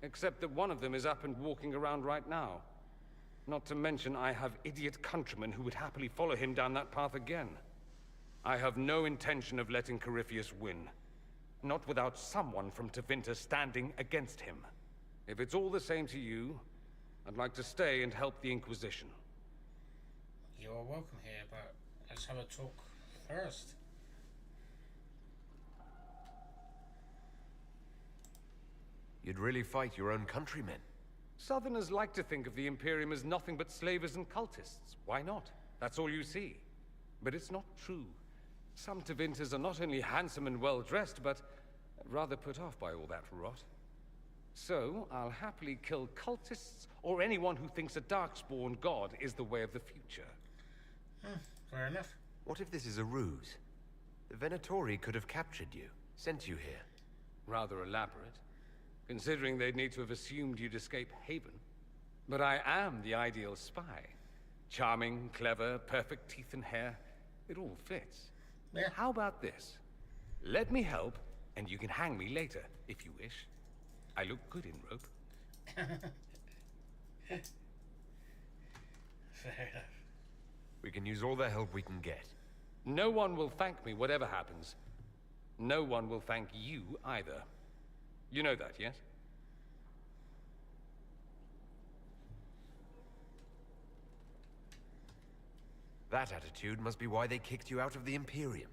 except that one of them is up and walking around right now. Not to mention I have idiot countrymen who would happily follow him down that path again. I have no intention of letting Corypheus win. Not without someone from Tevinter standing against him. If it's all the same to you, I'd like to stay and help the Inquisition. You're welcome here, but let's have a talk first. You'd really fight your own countrymen? Southerners like to think of the Imperium as nothing but slavers and cultists. Why not? That's all you see. But it's not true. Some Tevinters are not only handsome and well-dressed, but rather put off by all that rot. So, I'll happily kill cultists or anyone who thinks a Darkspawn god is the way of the future. Fair enough. What if this is a ruse? The Venatori could have captured you, sent you here. Rather elaborate, considering they'd need to have assumed you'd escape Haven. But I am the ideal spy. Charming, clever, perfect teeth and hair. It all fits. Yeah. How about this? Let me help, and you can hang me later, if you wish. I look good in rope. Fair enough. We can use all the help we can get. No one will thank me, whatever happens. No one will thank you either. You know that, yes? That attitude must be why they kicked you out of the Imperium.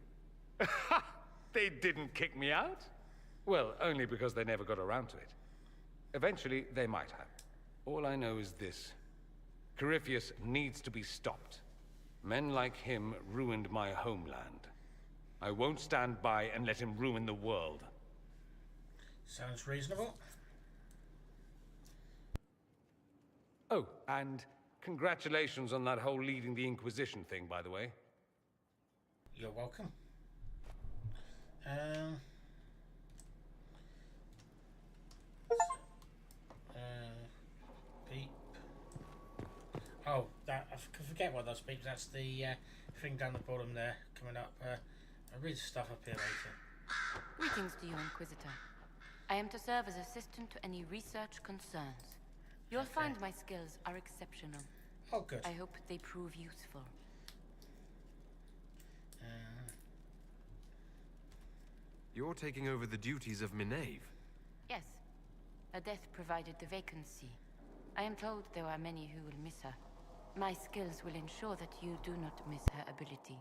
They didn't kick me out? Well, only because they never got around to it. Eventually, they might have. All I know is this. Corypheus needs to be stopped. Men like him ruined my homeland. I won't stand by and let him ruin the world. Sounds reasonable. Oh, and congratulations on that whole leading the Inquisition thing, by the way. You're welcome. Beep. Oh, that I forget what those beeps. That's the thing down the bottom there coming up. I'll read stuff up here later. Greetings to you, Inquisitor. I am to serve as assistant to any research concerns. You'll find my skills are exceptional. Oh, good. I hope they prove useful. You're taking over the duties of Minave. Yes. Her death provided the vacancy. I am told there are many who will miss her. My skills will ensure that you do not miss her ability.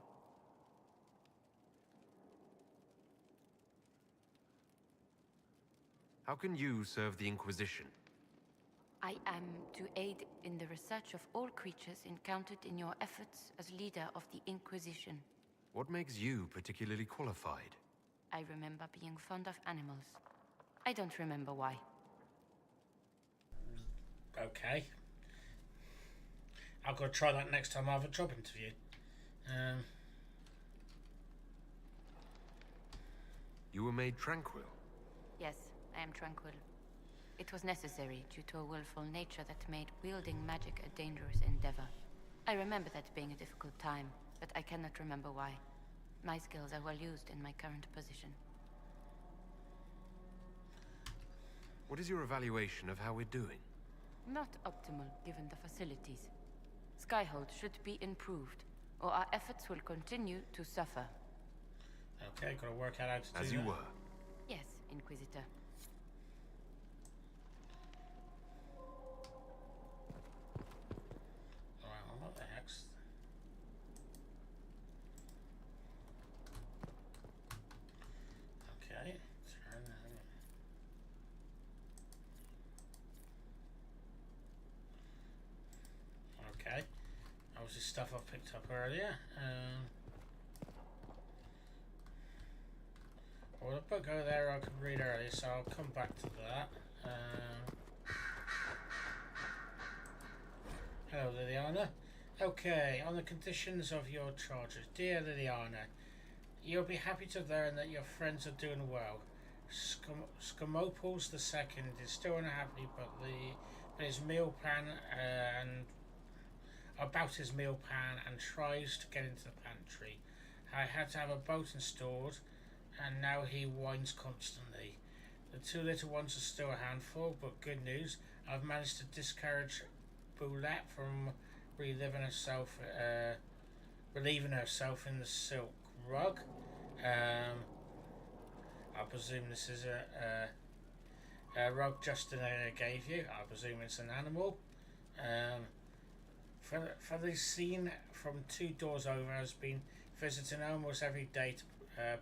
How can you serve the Inquisition? I am to aid in the research of all creatures encountered in your efforts as leader of the Inquisition. What makes you particularly qualified? I remember being fond of animals. I don't remember why. Okay. I've got to try that next time I have a job interview. You were made tranquil. Yes, I am tranquil. It was necessary due to a willful nature that made wielding magic a dangerous endeavor. I remember that being a difficult time, but I cannot remember why. My skills are well used in my current position. What is your evaluation of how we're doing? Not optimal, given the facilities. Skyhold should be improved, or our efforts will continue to suffer. Okay, gotta work out how to do that. As you were. Yes, Inquisitor. Well, what the heck's... Okay, turn that. Okay, that was the stuff I picked up earlier. Well, the book over there I could read earlier, so I'll come back to that. Hello, Liliana. Okay, on the conditions of your charges. Dear Liliana, you'll be happy to learn that your friends are doing well. Skamopoulos II is still unhappy, but his meal plan and tries to get into the pantry. I had to have a boat installed, and now he whines constantly. The two little ones are still a handful, but good news, I've managed to discourage Boulette from relieving herself in the silk rug. I presume this is a rug Justin gave you. I presume it's an animal. For the scene from 2 doors over has been visiting almost every day to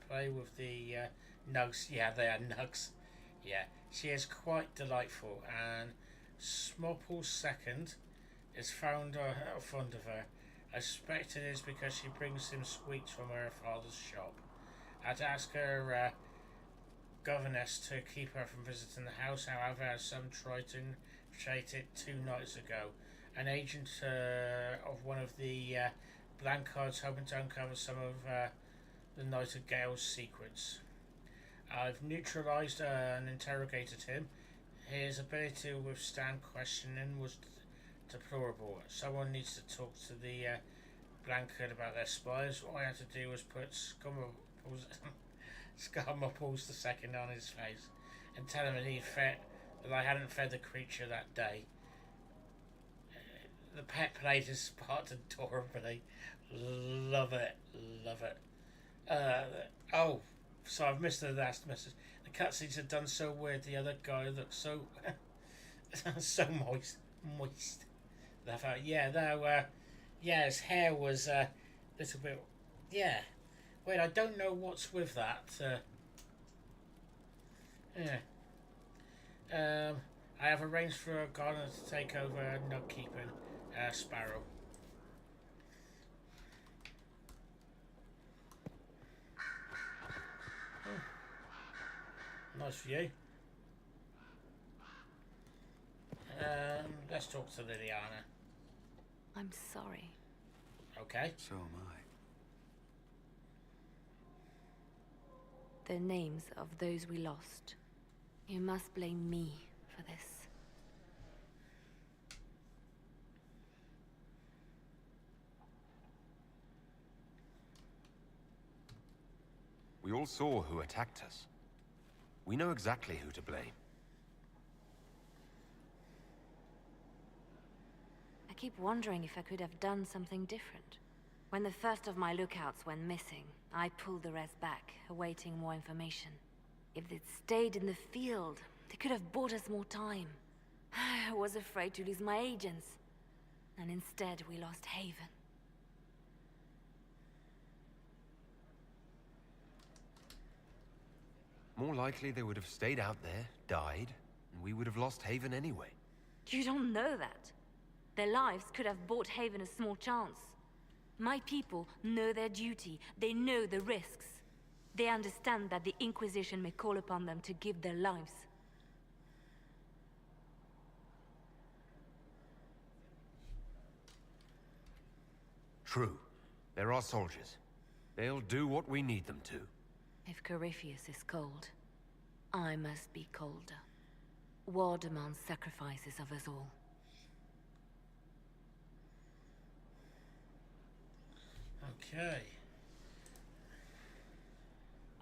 play with the nugs. Yeah, they are nugs. Yeah, she is quite delightful, and Smopple's II is fond of her. I suspect it is because she brings him sweets from her father's shop. I'd ask her governess to keep her from visiting the house, however, as some tried to infiltrate it 2 nights ago. An agent of one of the Blanccards hoping to uncover some of the Nightingale's secrets. I've neutralized and interrogated him. His ability to withstand questioning was deplorable. Someone needs to talk to the Blancard about their spies. All I had to do was put Skamopoulos II on his face and tell him that I hadn't fed the creature that day. The pet played his part adorably. Love it, love it. Oh, so I've missed the last message. The cutscenes are done so weird. The other guy looks so so moist. Yeah, though. Yeah, his hair was a little bit. Yeah. Wait, I don't know what's with that. Yeah. I have arranged for a gardener to take over nug keeping. Sparrow. Nice view. Let's talk to Liliana. I'm sorry. Okay. So am I. The names of those we lost. You must blame me for this. We all saw who attacked us. We know exactly who to blame. I keep wondering if I could have done something different. When the first of my lookouts went missing, I pulled the rest back, awaiting more information. If they'd stayed in the field, they could have bought us more time. I was afraid to lose my agents. And instead, we lost Haven. More likely they would have stayed out there, died, and we would have lost Haven anyway. You don't know that. Their lives could have bought Haven a small chance. My people know their duty. They know the risks. They understand that the Inquisition may call upon them to give their lives. True. They're our soldiers. They'll do what we need them to. If Corypheus is cold, I must be colder. War demands sacrifices of us all. Okay.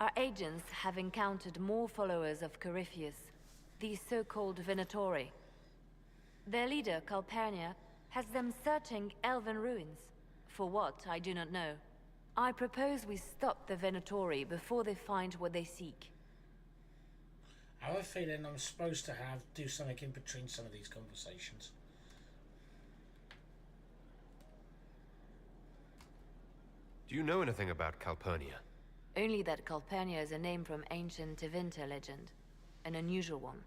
Our agents have encountered more followers of Corypheus. the so-called Venatori. Their leader, Calpurnia, has them searching elven ruins. For what, I do not know. I propose we stop the Venatori before they find what they seek. I have a feeling I'm supposed to do something in between some of these conversations. Do you know anything about Calpurnia? Only that Calpurnia is a name from ancient Tevinter legend. An unusual one.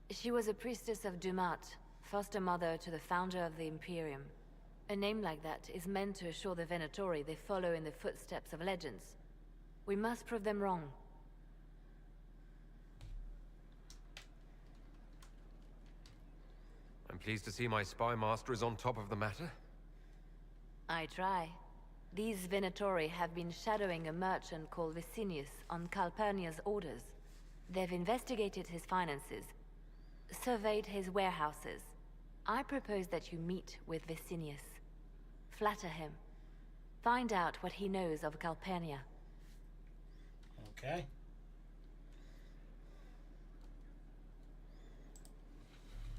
She was a priestess of Dumat, foster mother to the founder of the Imperium. A name like that is meant to assure the Venatori they follow in the footsteps of legends. We must prove them wrong. I'm pleased to see my spy master is on top of the matter. I try. These Venatori have been shadowing a merchant called Vicinius on Calpurnia's orders. They've investigated his finances, surveyed his warehouses. I propose that you meet with Vicinius. Flatter him. Find out what he knows of Calpurnia. Okay.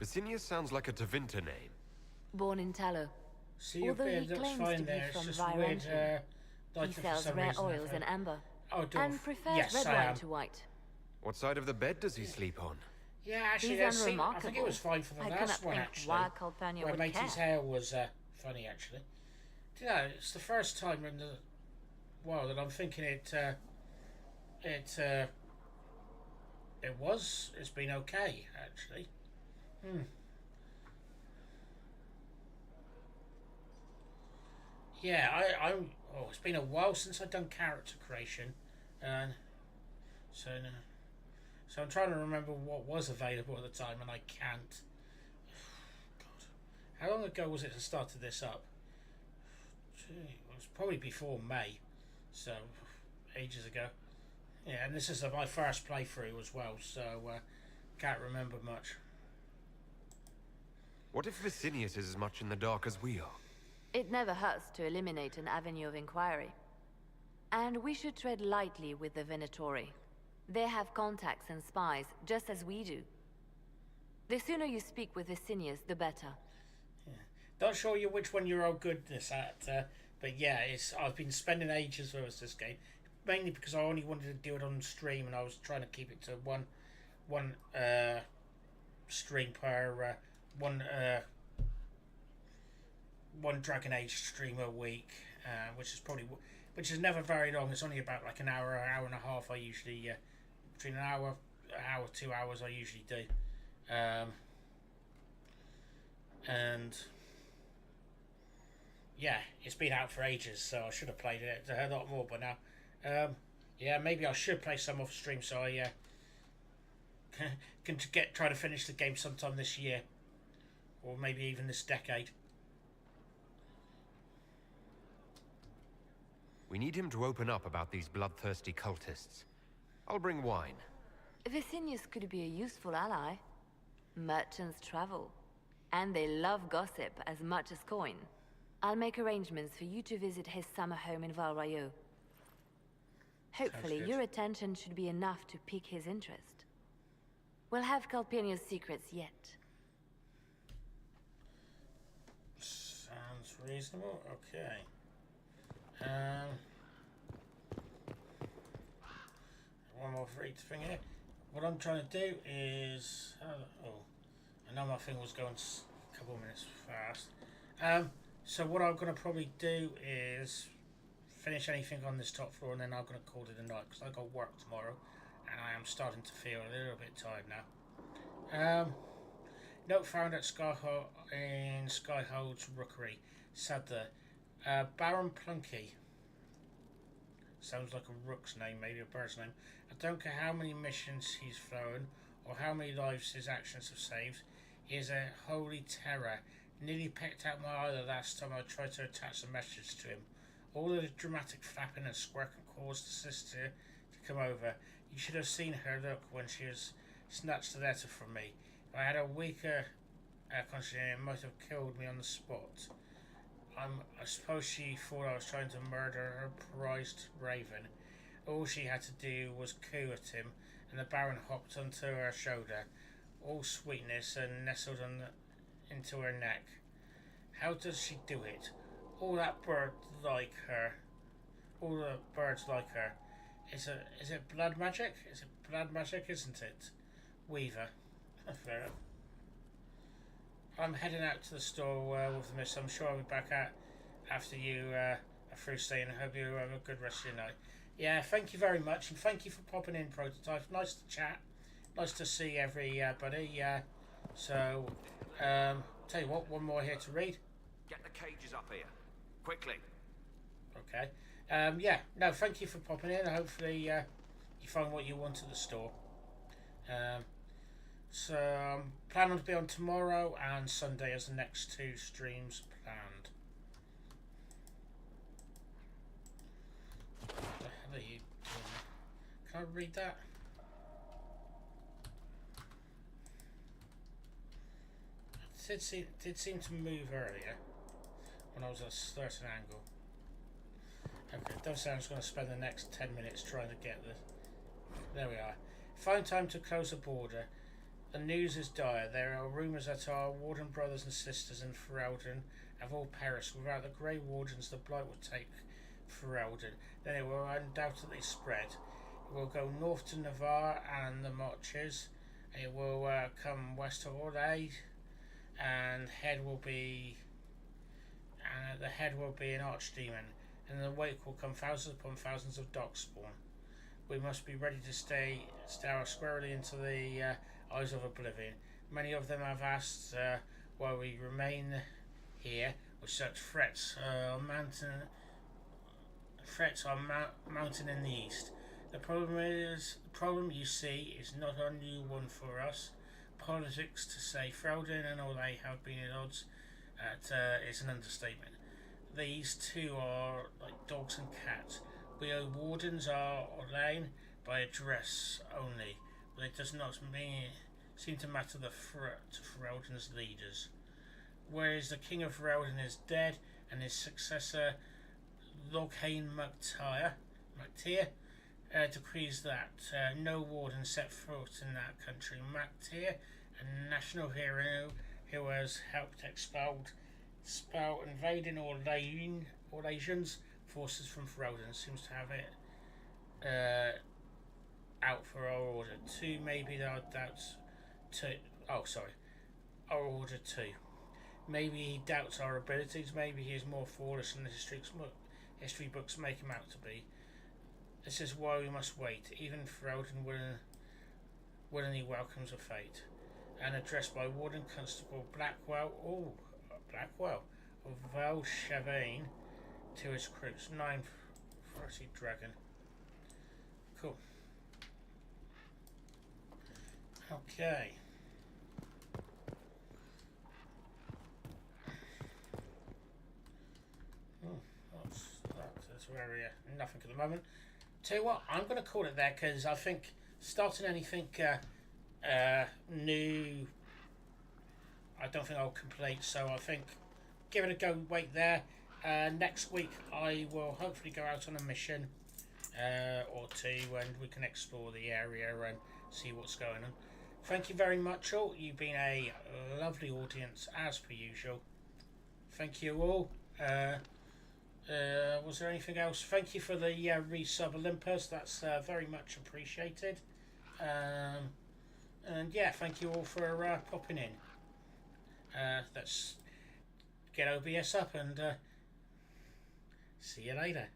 Vicinius sounds like a Tevinter name. Born in Tallow. See, although he looks claims fine to be there. from It's just weird, Virentrium. He sells rare oils and amber. Oh, and prefers yes, red I wine am. to white. What side of the bed does he sleep on? Yeah, actually, He's I think unremarkable. it was fine for the I last cannot one, think actually. why Calpurnia Where would Matey's care. hair was funny, actually. Do you know, it's the first time in the while that I'm thinking it's been okay, actually. Yeah, it's been a while since I've done character creation, and so I'm trying to remember what was available at the time, and I can't. God, how long ago was it I started this up? Gee, it was probably before May, so ages ago. Yeah, and this is my first playthrough as well, so can't remember much. What if Vicinius is as much in the dark as we are? It never hurts to eliminate an avenue of inquiry. And we should tread lightly with the Venatori. They have contacts and spies, just as we do. The sooner you speak with Vicinius, the better. Not sure which one you're all goodness at, but yeah, I've been spending ages with this game, mainly because I only wanted to do it on stream, and I was trying to keep it to one stream per one Dragon Age stream a week, which is never very long. It's only about like an hour and a half. I usually between an hour, 2 hours. I usually do, and yeah, it's been out for ages, so I should have played it a lot more by now. Yeah, maybe I should play some off stream so I can try to finish the game sometime this year, or maybe even this decade. We need him to open up about these bloodthirsty cultists. I'll bring wine. Vicinius could be a useful ally. Merchants travel, and they love gossip as much as coin. I'll make arrangements for you to visit his summer home in Val Royeaux. Hopefully, your attention should be enough to pique his interest. We'll have Calpurnia's secrets yet. Sounds reasonable. Okay. One more for each thing here. What I'm trying to do is... I know my thing was going a couple of minutes fast. So what I'm going to probably do is finish anything on this top floor, and then I'm going to call it a night, because I've got work tomorrow, and I am starting to feel a little bit tired now. Note found at Skyhold's Rookery. Sadler. Baron Plunky. Sounds like a rook's name, maybe a bird's name. I don't care how many missions he's flown, or how many lives his actions have saved. He is a holy terror. Nearly pecked out my eye the last time I tried to attach a message to him. All the dramatic flapping and squirking caused the sister to come over. You should have seen her look when she was snatched the letter from me. If I had a weaker constitution, it might have killed me on the spot. I suppose she thought I was trying to murder her prized raven. All she had to do was coo at him, and the Baron hopped onto her shoulder. all sweetness and nestled into her neck. How does she do it? All that bird like her. All the birds like her. Is it blood magic? Is it blood magic, isn't it? Weaver. Fair enough. I'm heading out to the store with the miss. I'm sure I'll be back after you are through staying. I hope you have a good rest of your night. Yeah, thank you very much, and thank you for popping in, Prototype. Nice to chat. Nice to see everybody. So, tell you what, one more here to read. Get the cages up here. Quickly. Okay. Yeah, no, thank you for popping in. Hopefully, you find what you want at the store. So, plan on to be on tomorrow and Sunday as the next 2 streams planned. What the hell are you doing? Can I read that? It did seem to move earlier when I was at a certain angle. Okay, it does sound I'm just going to spend the next 10 minutes trying to get the... There we are. Find time to close the border. The news is dire. There are rumours that our Warden brothers and sisters in Ferelden have all perished. Without the Grey Wardens, the Blight would take Ferelden. Then it will undoubtedly spread. It will go north to Navarre and the Marches. It will come west to Orlais, and the head will be an archdemon. And in the wake will come thousands upon thousands of darkspawn. We must be ready to stare squarely into the eyes of oblivion. Many of them have asked why we remain here with such threats. Threats are mounting in the east. The problem you see is not a new one for us. Politics, to say Ferelden and Orlais have been at odds is an understatement. These two are like dogs and cats. We wardens are ordained by address only, but it does not seem to matter the threat to Ferelden's leaders. Whereas the King of Ferelden is dead, and his successor, Loghain Mactyr, decrees that no warden set foot in that country. Mactyr, a national hero who has helped expel invading Orlasians forces from Ferelden, seems to have it out for our order. 2, maybe there are doubts. Our order 2. Maybe he doubts our abilities. Maybe he is more foolish than the history books make him out to be. This is why we must wait. Even Ferelden willingly welcomes a fate. And addressed by Warden Constable Blackwell of Valchavain to his crews. 9 Frosty Dragon. Cool. Okay. That's where nothing at the moment. Tell you what, I'm going to call it there because I think starting anything new, I don't think I'll complete. So I think give it a go. Wait there. Next week I will hopefully go out on a mission or 2 and we can explore the area and see what's going on. Thank you very much all. You've been a lovely audience as per usual. Thank you all. Was there anything else? Thank you for the resub Olympus. That's very much appreciated. And yeah, thank you all for popping in. Let's get OBS up and see you later.